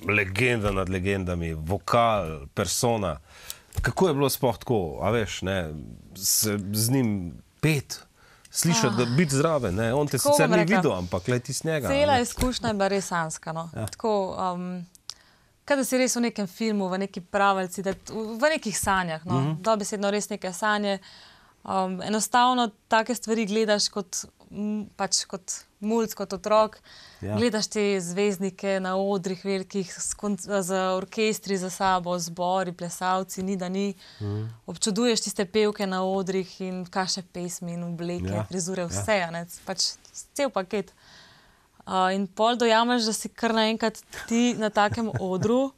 legenda nad legendami, vokal, persona. Kako je bilo sploh tako, a veš, ne, z njim pet, slišati, da biti zraven, ne, on te Tako sicer bom ni rekla. videl, ampak leti z njega. Cela ne. izkušnja je bila res sanjska. No. Tako, kada si res v nekem filmu, v neki pravici, v nekih sanjah. No. Dobesedno res neke sanje. Enostavno take stvari gledaš kot, pač kot mulc, kot otrok. Ja. Gledaš te zvezdnike na odrih velikih z orkestri za sabo, zbori, plesalci, ni da ni. Občuduješ tiste pevke na odrih in kakšne pesmi in obleke, Ja. frizure, vse, a ne, pač cel paket. In pol dojameš, da si kar naenkrat ti na takem odru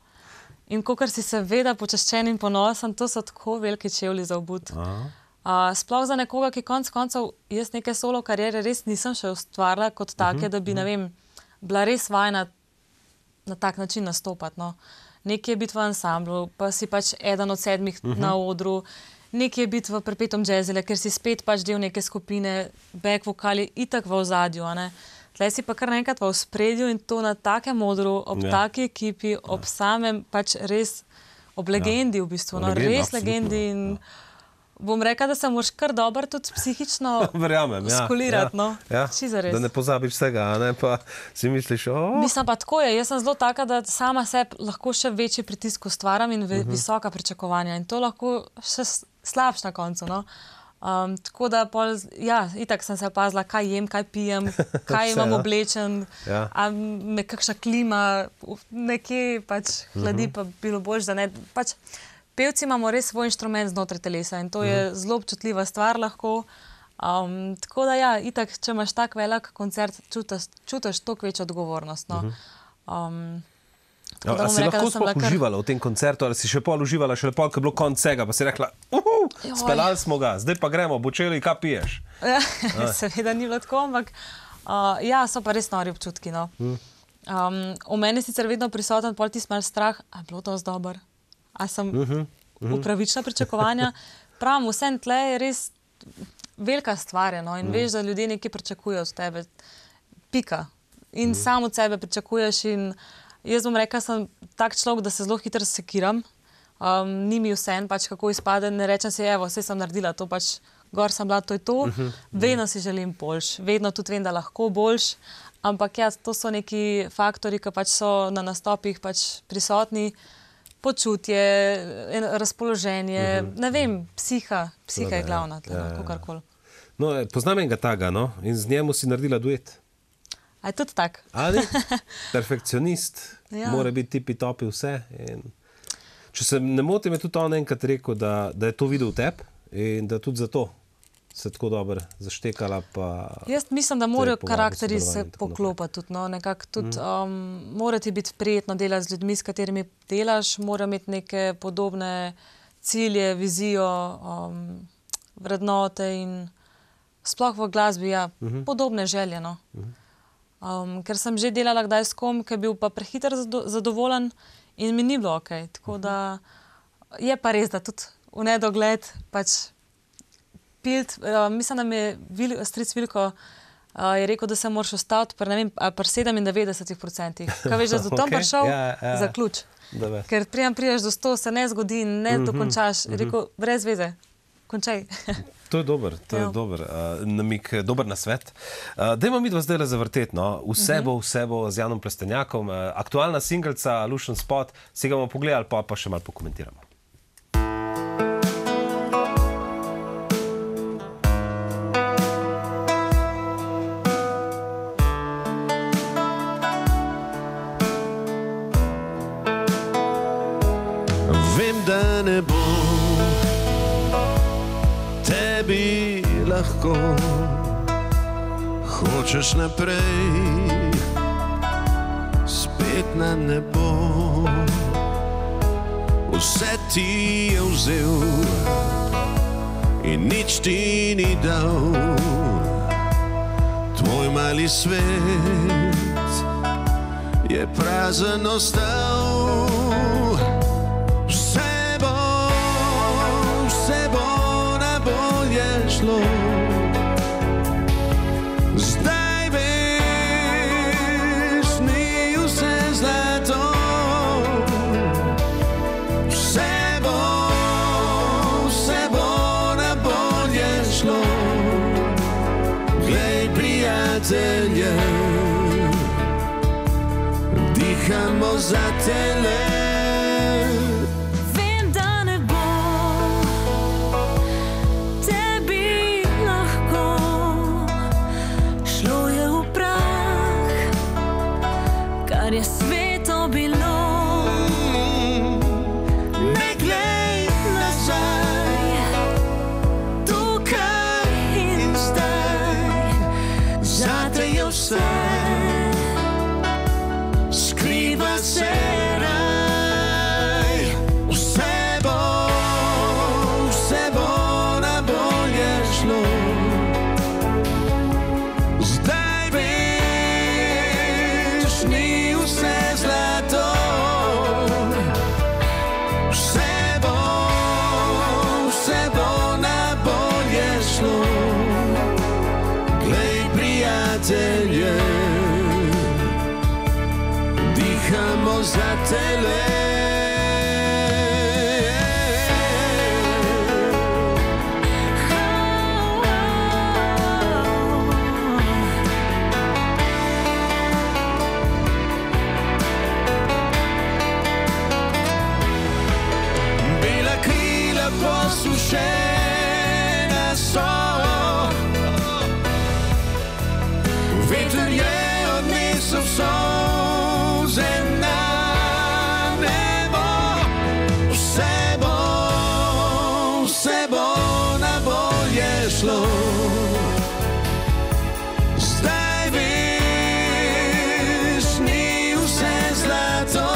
in kakor si seveda počaščen in ponosen, to so tako veliki čevlji za obut. Sploh za nekoga, ki konec koncev, jaz neke solo kariere res nisem še ustvarila kot take, da bi, ne vem, bila res vajena na tak način nastopati. No. Nekaj je biti v ansamblu, pa si pač eden od 7 na odru, nekaj je biti v Perpetuum Jazzile, ker si spet pač del neke skupine, back vokali itak v ozadju, a ne. Tlej si pa kar naenkrat v ospredju in to na takem odru, ob taki ekipi, ob samem pač res, ob legendi v bistvu, no, Legenda, res absolutno, legendi in bom rekla, da se moraš kar dobro tudi psihično Verjamem, ja. skulirati, no. Ja. Čisto res. Da ne pozabiš vsega, a ne, pa si misliš, Mislim pa tako je, jaz sem zelo taka, da sama sebi lahko še večji pritisk ustvaram in visoka pričakovanja in to lahko še slabš na koncu, no. Tako da pol, ja, itak sem se opazila, kaj jem, kaj pijem, kaj imam oblečen, Ja. a me kakšna klima nekje pač hladi, pa bilo boljše, da ne, pač pevci imamo res svoj inštrument znotraj telesa in to je zelo občutljiva stvar lahko. Tako da ja, itak, če imaš tak velik koncert, čutiš toliko večjo odgovornost. No. Tako da A bom si rekla, lahko da sem bila sploh uživala v tem koncertu, ali si še pol uživala, šele pol, ko je bilo konc vsega, pa si rekla, speljali smo ga, zdaj pa gremo, Bočeli, kaj piješ? Seveda ni bilo tako, ampak ja, so pa res nori občutki. No. V meni je sicer vedno prisoten pol tisti mal strah, a je bilo to dober? A sem upravična pričakovanja? Pravim, vsem tle je res velika stvar, no, in veš, da ljudje nekaj pričakujejo od tebe. Pika. In sam od sebe pričakuješ in jaz bom rekla, sem tak človek, da se zelo hitro sekiram. Ni mi vseeno, pač kako izpade, ne rečem si, evo, vse sem naredila, to pač gor sem bila, to je to. Vedno si želim boljš, vedno tudi vem, da lahko boljš, ampak ja, to so neki faktori, ki pač so na nastopih pač prisotni, počutje, razpoloženje, ne vem, psiha je glavna, kakorkoli. No, poznam enega taga, no, in z njemu si naredila duet. A je tudi tak? Ali? Perfekcionist, Ja. mora biti tipi-topi vse. In če se ne motim, je tudi on enkrat rekel, da je to videl v tebi in da tudi zato se tako dobro zaštekala. Jaz mislim, da morajo povabi karakteri se sodelovanje in tako poklopati tudi. No? Nekako tudi mora ti biti prijetno delati z ljudmi, s katerimi delaš, mora imeti neke podobne cilje, vizijo, vrednote in sploh v glasbi, ja, podobne želje. No? Ker sem že delala kdaj s kom, ki je bil pa prehiter zadovoljen in mi ni bilo ok. Tako da je pa res, da tudi v nedogled pač pilt, mislim, da mi je stric Vilko je rekel, da se moraš ostati pri 97%. Kaj veš, da si do tam prišel, zaključ. Ker priješ do 100, se ne zgodi in ne dokončaš. Je rekel, brez veze, končaj. To je dober namik, dober nasvet. Dajmo mi dva zdaj zavrteti, no. Vse bo z Janom Plestenjakom. Aktualna singelca, Lušen spot, si ga bomo pogledali, pa še malo pokomentiramo. Vem, da ne bo tebi lahko, hočeš naprej, spet na nebo. Vse ti je vzel in nič ti ni dal. Tvoj mali svet je prazen ostal. Zdaj veš, ni vse zlato. Vse bo na bolje šlo. Glej, prijatelje, dihamo za tele. Je sveto bilo, ne glej nazaj, tukaj in zdaj, zate je vse, skriva se raj. Vse bo na bolje šlo. Zdaj veš, ni vse zlato. Vse bo na bolje šlo. Glej, prijatelje, dihamo za tele. Posušena so, veter je odnesel solze na nebo. Vse bo na bolje šlo. Zdaj veš, ni vse zlato.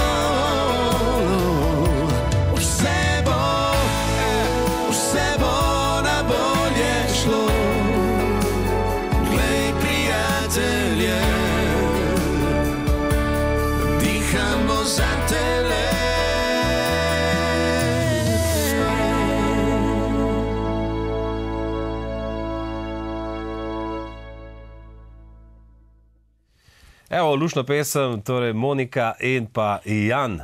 Evo, lušna pesem, torej Monika in pa Jan.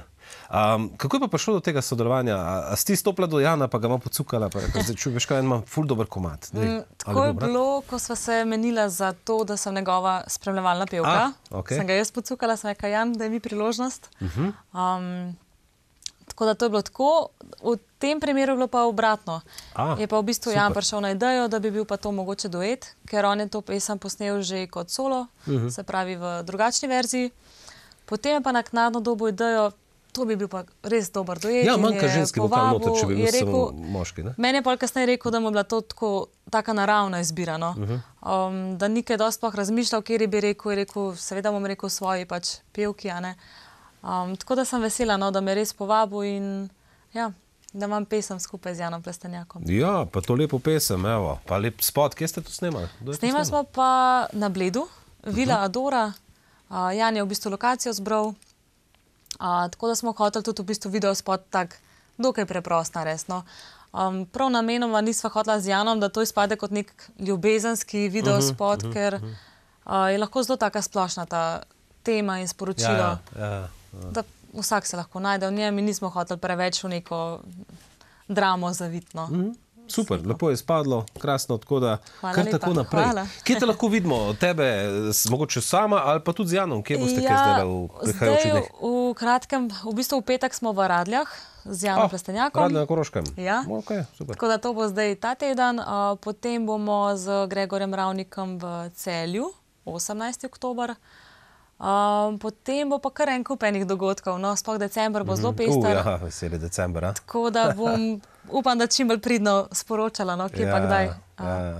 Kako je pa prišlo do tega sodelovanja? A si ti stopila do Jana, pa ga ima pocukala, pa zdaj čuješ, kaj ima ful dober komad. Tako je bilo, ko sva se menila za to, da sem njegova spremljevalna pevka. Sem ga jaz pocukala, sem rekla, Jan, daj mi priložnost. Tako da to je bilo tako. V tem primeru je bilo pa obratno. Je pa v bistvu Jan prišel na idejo, da bi bil pa to mogoče duet, ker on je to pesem posnel že kot solo, se pravi v drugačni verziji. Potem je pa naknadno dobil idejo, to bi bil pa res dober duet. Ja, in manjka je ženski vokal povabil, noter, če bi je bil samo rekel, moški, ne? meni je pol kasneje rekel, da mu je bila to taka naravna izbira, no. Da ni kaj dosti sploh razmišljal, kjer bi rekel, je rekel, seveda bom rekel svoji pač pevki, a ne. Tako da sem vesela, no, da me je res povabil in ja, da imam pesem skupaj z Janom Plestenjakom. Ja, pa to lepo pesem, evo, pa lep spot, kje ste to snemali? Snemali smo pa na Bledu, Vila Adora, Jan je v bistvu lokacijo zbral, tako da smo hoteli tudi v bistvu video spot tak dokaj preprost narediti, no. Prav namenoma nisva hotela z Janom, da to izpade kot nek ljubezenski video spot, ker je lahko zelo taka splošna ta tema in sporočilo, da vsak se lahko najde v njem in nismo hoteli preveč v neko dramo zavitno. Super, lepo je spadlo, krasno, tako da kar tako naprej. Hvala. Kje te lahko vidimo? Tebe, mogoče sama ali pa tudi z Janom? Kje boste kaj zdaj v prihajajočih dneh? Zdaj v kratkem, v bistvu v petek smo v Radljah z Janom Plestenjakom. Radlje na Koroškem? Ja. Okay, super. Tako da to bo zdaj ta teden. Potem bomo z Gregorjem Ravnikom v Celju, 18. oktober. Potem bo pa kar en kup enih dogodkov, no, sploh december bo zelo pester. Ja, veseli december, a? Tako da bom, upam, da čim bolj pridno sporočala, no, kje pa kdaj.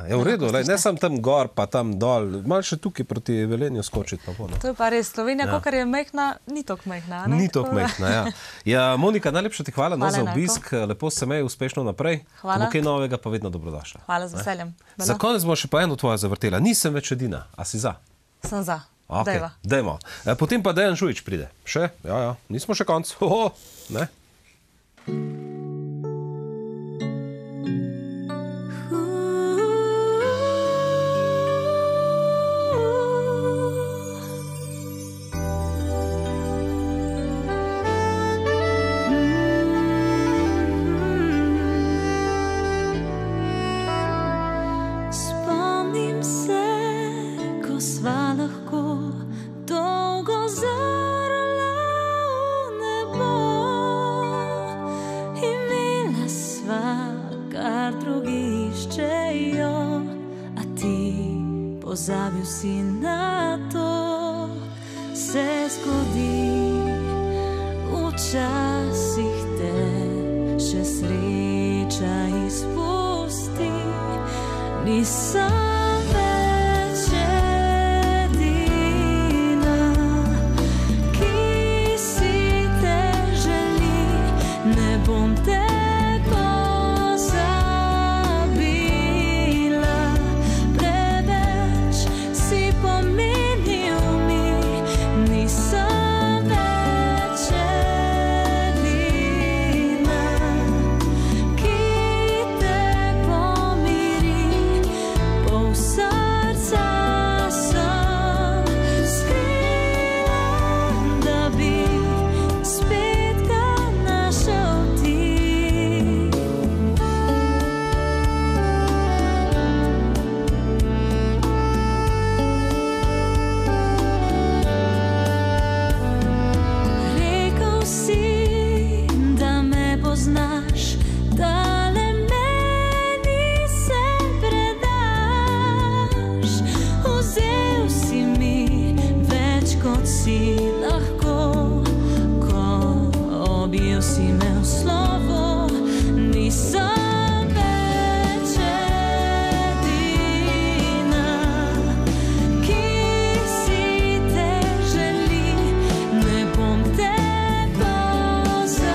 Ja, v redu, ne sam tam gor, pa tam dol, malo še tukaj proti Velenju skočiti pa bo, no. To je pa res, Slovenija, kakor je majhna, ni toliko majhna, ne? Ni toliko majhna, ja. Ja, Monika, najlepša ti hvala za obisk, lepo se imej, uspešno naprej. Hvala. Ko bo kaj novega, pa vedno dobrodošla. Hvala, z veseljem. Za konec bomo še pa eno tvojo zavrtela. Nisem več edina, a si za? Sem za. Okay, dajmo. Potem pa Dejan Žujič pride. Še? Ja, nismo še konc. Ne? Spomnim se, ko sva lahko dolgo zrla v nebo. Imela sva, kar drugi iščejo, a ti pozabil si na to. Se zgodi, včasih te še sreča izpusti. Nisem več edina, ki si te želi, ne bom te pozabila. Preveč si pomenil mi, nisem več edina, ki te pomiri. Pol srca sem skrila, da bi spet ga našel ti. Rekel si, da me poznaš, da le meni se predaš. Vzel si mi več, kot si lahko, ko objel si me v slovo. Nisem več edina, ki si te želi, ne bom te pozabila.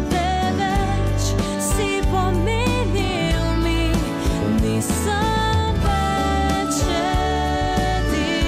Preveč si pomenil mi, nisem več edina.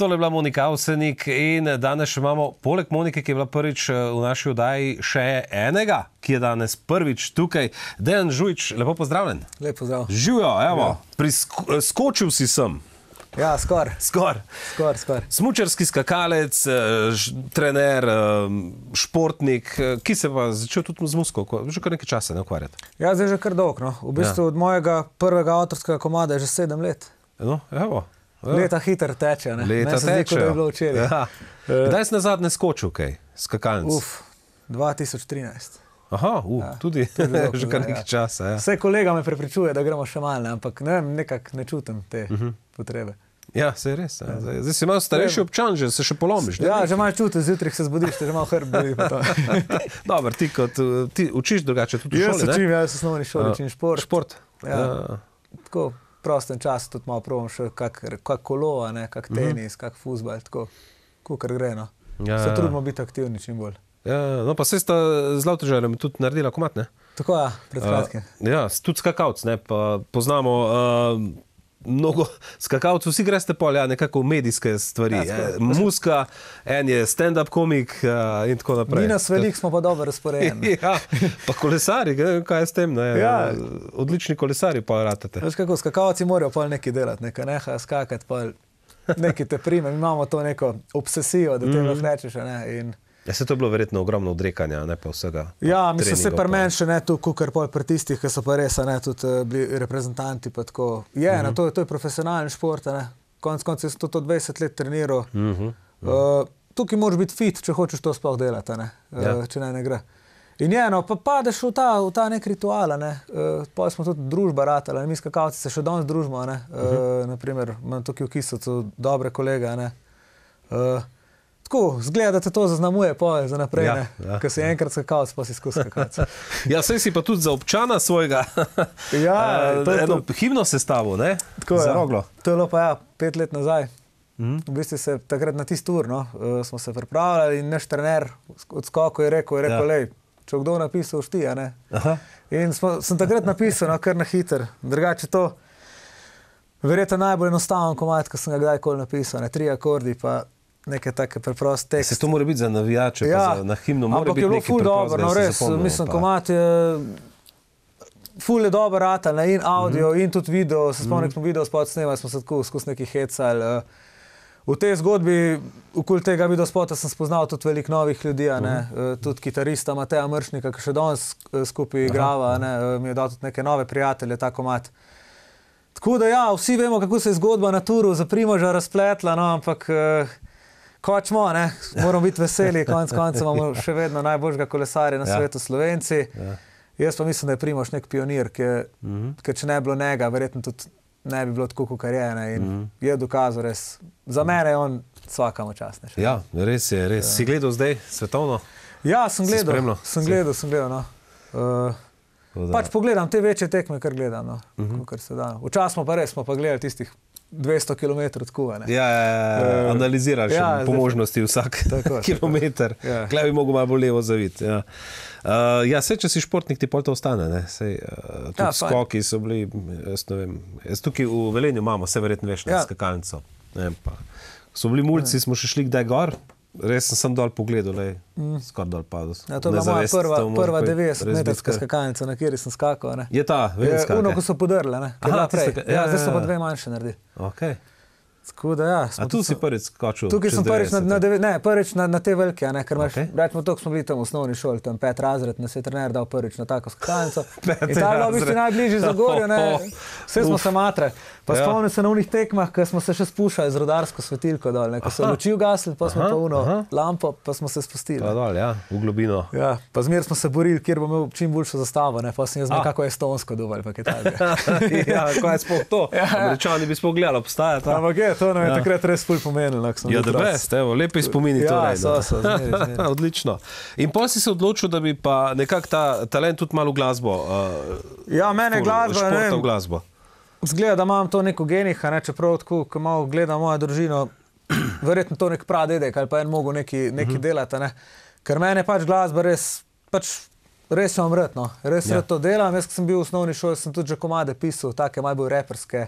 tole je bila Monika Avsenik in danes še imamo, poleg Monike, ki je bila prvič v naši oddaji, še enega, ki je danes prvič tukaj. Dejan Žujič, lepo pozdravljen. Lep pozdrav. Živijo, evo, skočil si sem. Ja, skor. Smučarski skakalec, trener, športnik, ki se pa začel tudi z muziko, že kar nekaj časa ne ukvarjati. Ja, zdaj že kar dolg, no. V bistvu od mojega prvega avtorskega komada je že 7 let. No, evo. Leta hitro teče, ne. Leta Meni se zdi, kot da je bilo včeraj. Ja. Kdaj si nazadnje skočil kaj, skakalnic? 2013. Aha, tudi že kar nekaj časa. Ja. Vse kolega me prepričuje, da gremo še malo, ne, ampak ne vem, nekako ne čutim te potrebe. Ja, se je res. Ja. Zdaj si malo starejši občan, že se še polomiš. Ne? Ja, že malo čutim, zjutraj se zbudiš, te že malo hrb boli. Dobro, ti učiš drugače tudi v šoli, ne? Jaz se učim, jaz v osnovni šoli učim šport. Šport? Ja. Tako v prostem času tudi malo probam še kak kolo, ne, kak tenis, kak fuzbal, tako, kar gre, no. Se trudimo biti aktivni čim bolj. Ja, no pa se sta z Lavtežarjem tudi naredila komad, ne? Tako ja, pred kratkim. Ja, tudi skakavc, ne, pa poznamo mnogo skakavcev, vsi greste pol, ja, nekako medijske stvari. Ja, muzika, en je stand-up komik in tako naprej. Mi nas velik smo pa dobro razporejeni. Ja, pa kolesari, kaj je s tem, ne? Ja. Odlični kolesari pa ratate. Veš kako, skakavci morajo pol nekaj delati, nekaj nehajo skakati, pol nekaj te prime. Mi imamo to neko obsesijo, da te lahko rečeš, ne, in... Ja, se to je bilo verjetno ogromno odrekanja, ne pa vsega. Ja, mislim, se pri meni še ne tu, kukar pol pri tistih, ki so pa res, ne, tudi bili reprezentanti, pa tako. Je, ne, to je profesionalen šport, ne. Konec sem to 20 let treniral. Tukaj moraš biti fit, če hočeš to sploh delati, ne, če ne gre. In je, no, pa padeš v ta nek ritual, ne. Pol smo tudi družba ratali, mi skakavci se še danes družimo, ne. Naprimer, imam tukaj v Kisovcu dobre kolege, ne. Tako, zgleda, da te to zaznamuje za naprej, ne. Ko si enkrat skakavc, pa si skus skakavc. Ja, saj si pa tudi za občana svojega eno himno sestavil, ne? Tako je, za Roglo. To je bilo pa 5 let nazaj. V bistvu se takrat na tisti ur, no, smo se pripravljali in naš trener od skoku je rekel, lej, če kdo napisal, šti, a ne. In sem takrat napisal, no, kar na hiter. Drugače to, verjetno najbolj enostaven komad, ko sem ga kdajkoli napisal, ne, 3 akordi, pa nekaj take preprost tekst. Se to mora biti za navijače, pa na himno mora biti nekaj preprost, no, res, mislim, komad je ful je dober ratal, ne, in audio, in tudi video, se spomnim, smo video spot snemali, smo se tako skozi neki hecali. V tej zgodbi, okoli tega videospota sem spoznal tudi veliko novih ljudi, ne, tudi kitarista Mateja Mršnika, ki še danes skupaj igrava, ne, mi je dal tudi neke nove prijatelje, ta komad. Tako da ja, vsi vemo, kako se je zgodba na turu za Primoža razpletla, no, ampak kočmo, ne, moramo biti veseli, konec imamo še vedno najboljšega kolesarja na svetu, Slovenci. Jaz pa mislim, da je Primož nek pionir, ker če ne bi bilo njega, verjetno tudi ne bi bilo tako, kot je, ne, in je dokazal res. Za mene je on svakamo častnejši. Ja, res je, res. Si gledal zdaj svetovno? Ja, sem gledal, no. Pač pogledam te večje tekme, kar gledam, no, kar se da. Včasih smo pa gledali tistih 200 km tako, ne. Ja, analiziraš po možnosti vsak kilometer. Kaj bi mogel malo bolj levo zaviti. Ja, sej, če si športnik, ti pol to ostane, ne. Sej, tudi skoki so bili, jaz ne vem, jaz tukaj v Velenju imamo, se verjetno veš, na skakalnico. So bili mulci, smo še šli kdaj gor, res sem dol pogledal, skor dol padel. Ja, to je bila moja prva 90-metrska skakalnica, na kateri sem skakal, ne. Je ta, velenska? Uno, ko so podrle, ne. Ja, zdaj so pa 2 manjše naredili. Okej. Tako da, ja. A tu si prvič skočil? Tukaj sem prvič na te velike, ne, ker imaš, rečemo to, ko smo bili tam v osnovni šoli, tam 5 razred, nas je trener dal prvič na tako skakalnico. In ta je bila v bistvu najbližji za Gorjo, ne, vse smo se matre. Pa spomnim se na unih tekmah, ko smo se še spuščali z rodarsko svetilko dol, ne, ko so luči ugasli, pa smo pa uno lampo, pa smo se spustili. Pa dol, ja, v globino. Ja, pa zmer smo se borili, kjer bom imel čim boljšo zastavo, ne, pa sem jaz nekako estonsko dovolj, pa kaj takega. Ja, kaj je sploh to? Američani bi sploh gledali, obstaja ta. Ampak je, to nam je takrat res ful pomenilo. Ja, the best, evo, lepi spomini torej. Ja, so, zmeri. Odlično. In potem si se odločil, da bi pa nekako ta talent tudi malo v glasbo. Ja, mene glasba, ne vem. Glasbo. Zgleda, da imam to neko genih, ne, čeprav tako, ko malo gledam mojo družino, verjetno to nek pradedek ali pa en mogo neki delati, ne. Ker mene pač glasba res imam rad, no. Res rad to delam. Jaz, ko sem bil v osnovni šoli, sem tudi že komade pisal, take malo bolj reperske.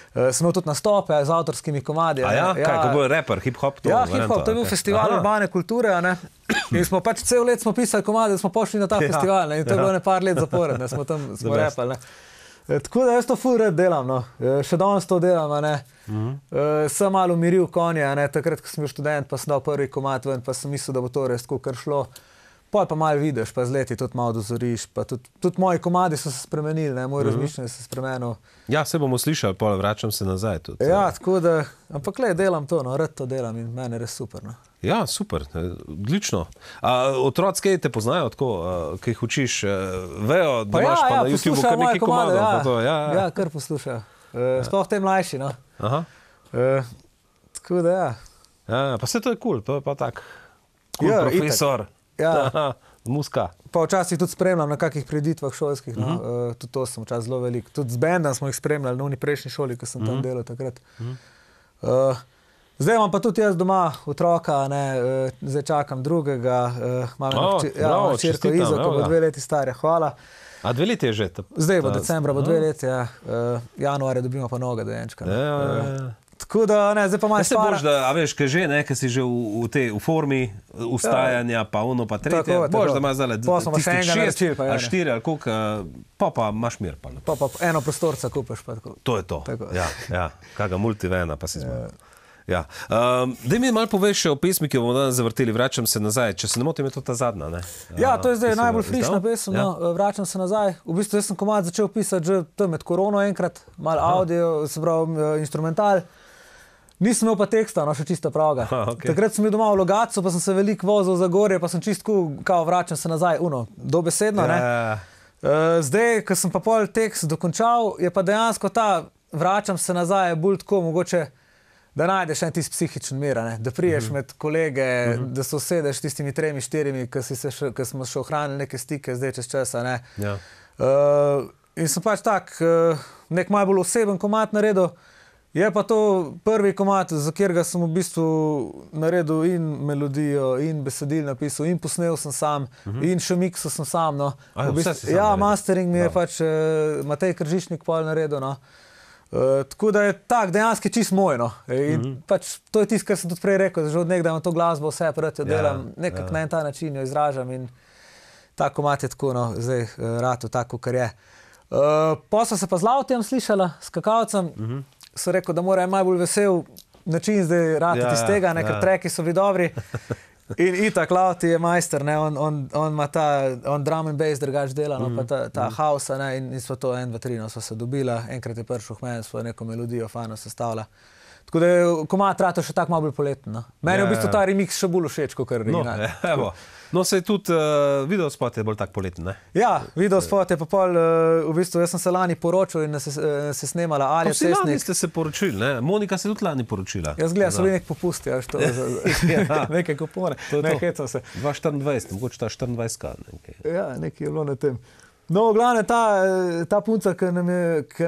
Sem imel tudi nastope z avtorskimi komadi. A ja? Kaj, ko bil reper, hip-hop? Ja, hip-hop, to je bil festival urbane kulture, a ne. In smo pač cel let smo pisali komade, da smo pošli na ta festival, ne. In to je bilo par let zapored, ne, smo tam repali, ne. Tako da jaz to ful rad delam, no. Še danes to delam, a ne. Sem malo umiril konje, a ne. Takrat, ko sem bil študent, pa sem dal prvi komad ven, pa sem mislil, da bo to res tako kar šlo. Pol pa malo vidiš, pa z leti tudi malo dozoriš, pa tudi moji komadi so se spremenili, ne, moj razmišljanje se spremenil. Ja, se bomo slišali, pol vračam se nazaj tudi. Ja, tako da, ampak delam to, no, rad to delam in meni je res super, no. Ja, super, odlično. Otroci, kaj te poznajo tako, ki jih učiš, vejo, da imaš pa na YouTubeu kar nekaj komadov, pa to, ja. Ja, kar poslušajo. Sploh te mlajši, no. Aha. Tako da, ja. Ja, pa vse to je cool, to je pa tak cool profesor. Ja. Muska. Pa včasih tudi spremljam na kakih preditvah šolskih, no. Tudi to sem včasih zelo veliko. Tudi z bendom smo jih spremljali na oni prejšnji šoli, ko sem tam delal takrat. Zdaj imam pa tudi jaz doma otroka, ne, zdaj čakam drugega, imam hčerko Izo, ko bo 2 leti starja, hvala. A 2 leti je že? Zdaj bo decembra, bo 2 leti, ja. Januarja dobimo pa novega dojenčka. Ja. Tako da, ne, zdaj pa malo stara. Se boš, a veš, kaj že, ne, kaj si že v formi ustajanja, pa ono, pa tretje. Boš, da imaš zdaj tistih 6 ali 4 ali koliko, pa imaš mir. Pa eno prostorca kupiš. Pa tako. To je to. Ja, kaga multivena, pa si zmagal. Ja. Daj mi malo poveš še o pesmi, ki jo bomo danes zavrteli, Vračam se nazaj. Če se ne motim, je to ta zadnja, ne? Ja, to je zdaj najbolj frišna pesem, no, Vračam se nazaj. V bistvu jaz sem komad začel pisati že tam med korono enkrat, malo audio, se pravi instrumental. Nisem imel pa teksta, no, še čisto pravga. Takrat sem bil doma v Logatcu, pa sem se veliko vozil za gorje, pa sem čisto kao vračam se nazaj, dobesedno, ne. Zdaj, ko sem pa pol tekst dokončal, je pa dejansko ta vračam se nazaj bolj tako mogoče, da najdeš en tisti psihičen mir, ne. Da priješ med kolege, da se usedeš tistimi 3-4, ko smo še ohranili neke stike zdaj čez časa, ne. In sem pač tak, nek malo bolj oseben komad naredil. Je pa to prvi komad, za katerega sem v bistvu naredil in melodijo, in besedil napisal, in posnel sem sam, in še mikso sem sam, no. Ja, mastering mi je pač Matej Kržišnik pol naredil, no. Tako da je tak dejansko čist moj, no. In pač to je tisto, kar sem tudi prej rekel, da že od nekdaj imam to glasbo, vse proti delam, nekako na en ta način jo izražam in ta komad je tako, no, zdaj ratu tako, kar je. Posla se pa z Lavtijem slišala, s Kakavcem, so rekel, da mora najbolj vesel način zdaj ratati iz tega, ker treki so bili dobri. In itak Lauti je majster, ne, on ima on drum and bass drugač dela, no, pa ta house, ne, in smo to 1, 2, 3, no, so se dobila, enkrat je prišel k meni, smo neko melodijo fajno sestavila. Tako da je komad rato še tako malo bolj poleten, no. Meni je v bistvu ta remix še bolj všeč, kot original. No, se je tudi videospot je bolj tak poleten, ne? Ja, videospot je pa pol, v bistvu, jaz sem se lani poročil in se snemala Alja Cestnik. Pa vsi lani ste se poročili, ne? Monika se tudi lani poročila. Jaz gledam, so bili nek popusti, ja, što nekaj kupone. Ne, hecam se. 2024, mogoče ta 24. Ja, nekaj je bilo na tem. No, v glavne, ta punca, ki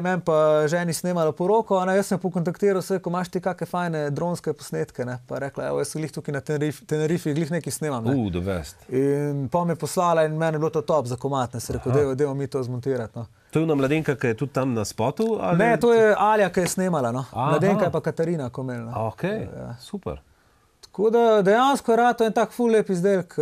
meni pa ženi snemala poroko, jaz sem pokontaktiral se, ko imaš ti kakve fajne dronske posnetke, ne, pa rekla, evo, jaz sem glih tukaj na Tenerifi, glih nekaj snemam, ne. The best. In pa me poslala in meni je bilo to top za komad, ne, se rekel, dajmo mi to zmontirati, no. To je ona mladenka, ki je tudi tam na spotu? Ali... Ne, to je Alja, ki je snemala, no. Mladenka je pa Katarina Komel, no. Ok, super. Tako da dejansko je rato en tak ful lep izdelek,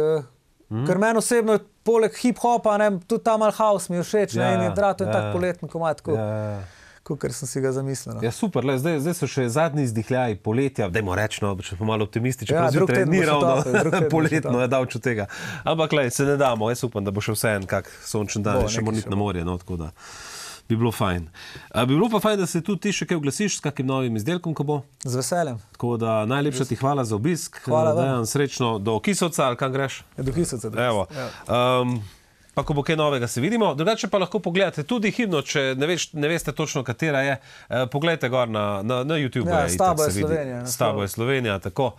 ker meni osebno poleg hip-hopa, ne, tudi ta mal house mi je všeč, ne, in je rato en tak poleten komad, kakor sem si ga zamislil. Ja, super, zdaj so še zadnji izdihljaji poletja, dajmo reči, no, če smo malo optimistični, pa zjutraj ni ravno poletno, je davč od tega. Ampak, se ne damo, jaz upam, da bo še vseeno kak sončen dan, še moramo iti na morje, no, tako da bi bilo fajn. Bi bilo pa fajn, da se tudi ti še kaj oglasiš s kakim novim izdelkom, ko bo? Z veseljem. Tako da najlepša ti hvala za obisk. Hvala vam. Srečno do Kisovca, ali kam greš? Do Kisovca. Evo. Pa ko bo kaj novega, se vidimo. Drugače pa lahko pogledate tudi himno, če ne veste točno, katera je. Poglejte gor na YouTube. Ja, S tabo je Slovenija. S tabo je Slovenija, tako.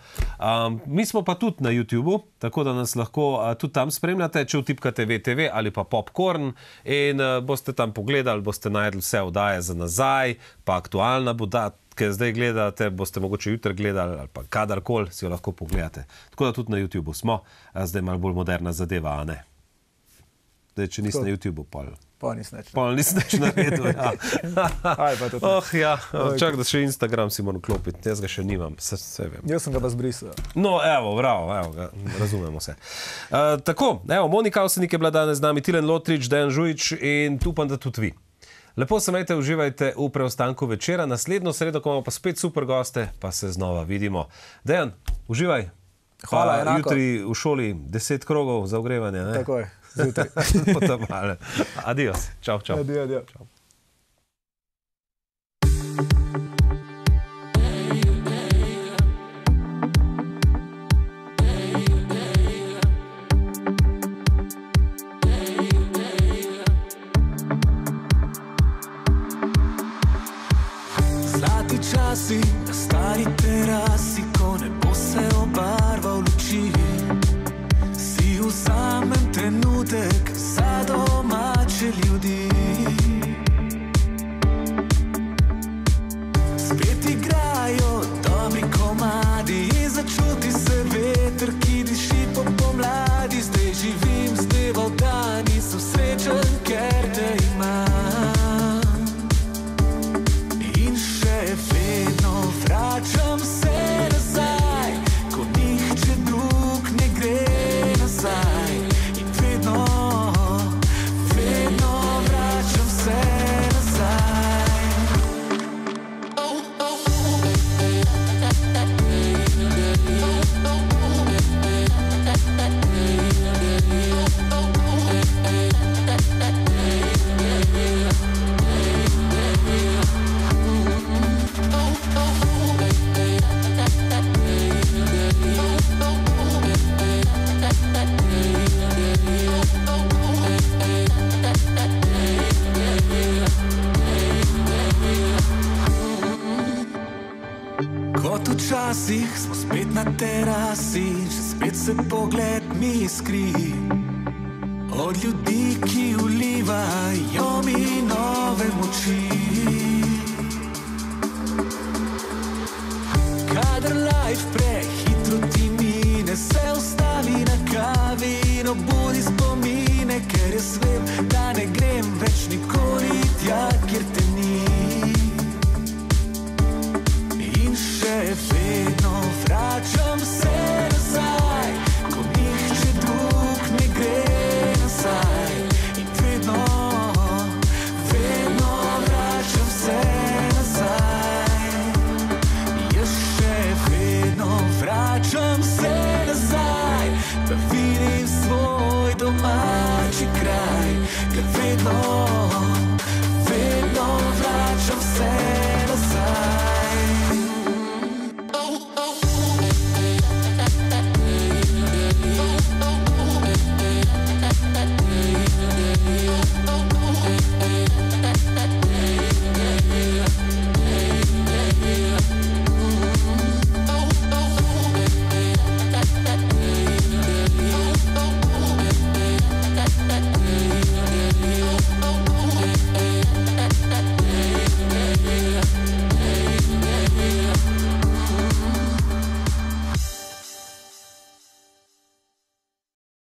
Mi smo pa tudi na YouTubeu, tako da nas lahko tudi tam spremljate, če vtipkate VTV ali pa Popcorn in boste tam pogledali, boste najdli vse oddaje za nazaj, pa aktualna ki zdaj gledate, boste mogoče jutri gledali ali pa kadarkoli si jo lahko pogledate. Tako da tudi na YouTubeu smo, zdaj malo bolj moderna zadeva, a ne? Zdaj, če nisi na YouTubeu, pa Pa nisem več. Pol nisem več naredil, ja. Aj, pa tudi. Ja, čak, da še Instagram si moram klopiti, jaz ga še nimam, vse vem. Jaz sem ga pa zbrisal. No, evo, bravo, razumemo se. Tako, evo, Monika Avsenik je bila danes z nami, Tilen Lotrič, Dejan Žujič in upam, da tudi vi. Lepo se imejte, uživajte v preostanku večera, naslednjo sredo, ko imamo pa spet super goste, pa se znova vidimo. Dejan, uživaj. Hvala, enako. Jutri v šoli 10 krogov za ogrevanje, ne? Takoj, zjutraj. Potem male. Adios, čau, čau. Adio. Čau. Zlati časi na stari terasi, ko nebo se obarva v luči, si vzamem trenutek za domače ljudi. Spet igrajo dobri komadi in začuti se veter, ki diši po pomladi. Zdaj živim z dneva v dan in sem srečen, ker te imam. In še vedno vračam se nazaj, ko nihče drug ne gre nazaj. In vedno vračam se nazaj. Kot včasih smo spet na terasi, že spet se pogled mi iskri. Od ljudi, ki vlivajo mi nove moči. Kadar life prehitro ti mine, se ustavi na kavi in obudi spomine, ker jaz vem, da ne grem več nikoli tja, kjer te ni. In še vedno vračam se nazaj, ko nihče drug ne gre nazaj. In vedno vračam se nazaj. Jaz še vedno vračam se nazaj, da vidim svoj domači kraj, ker vedno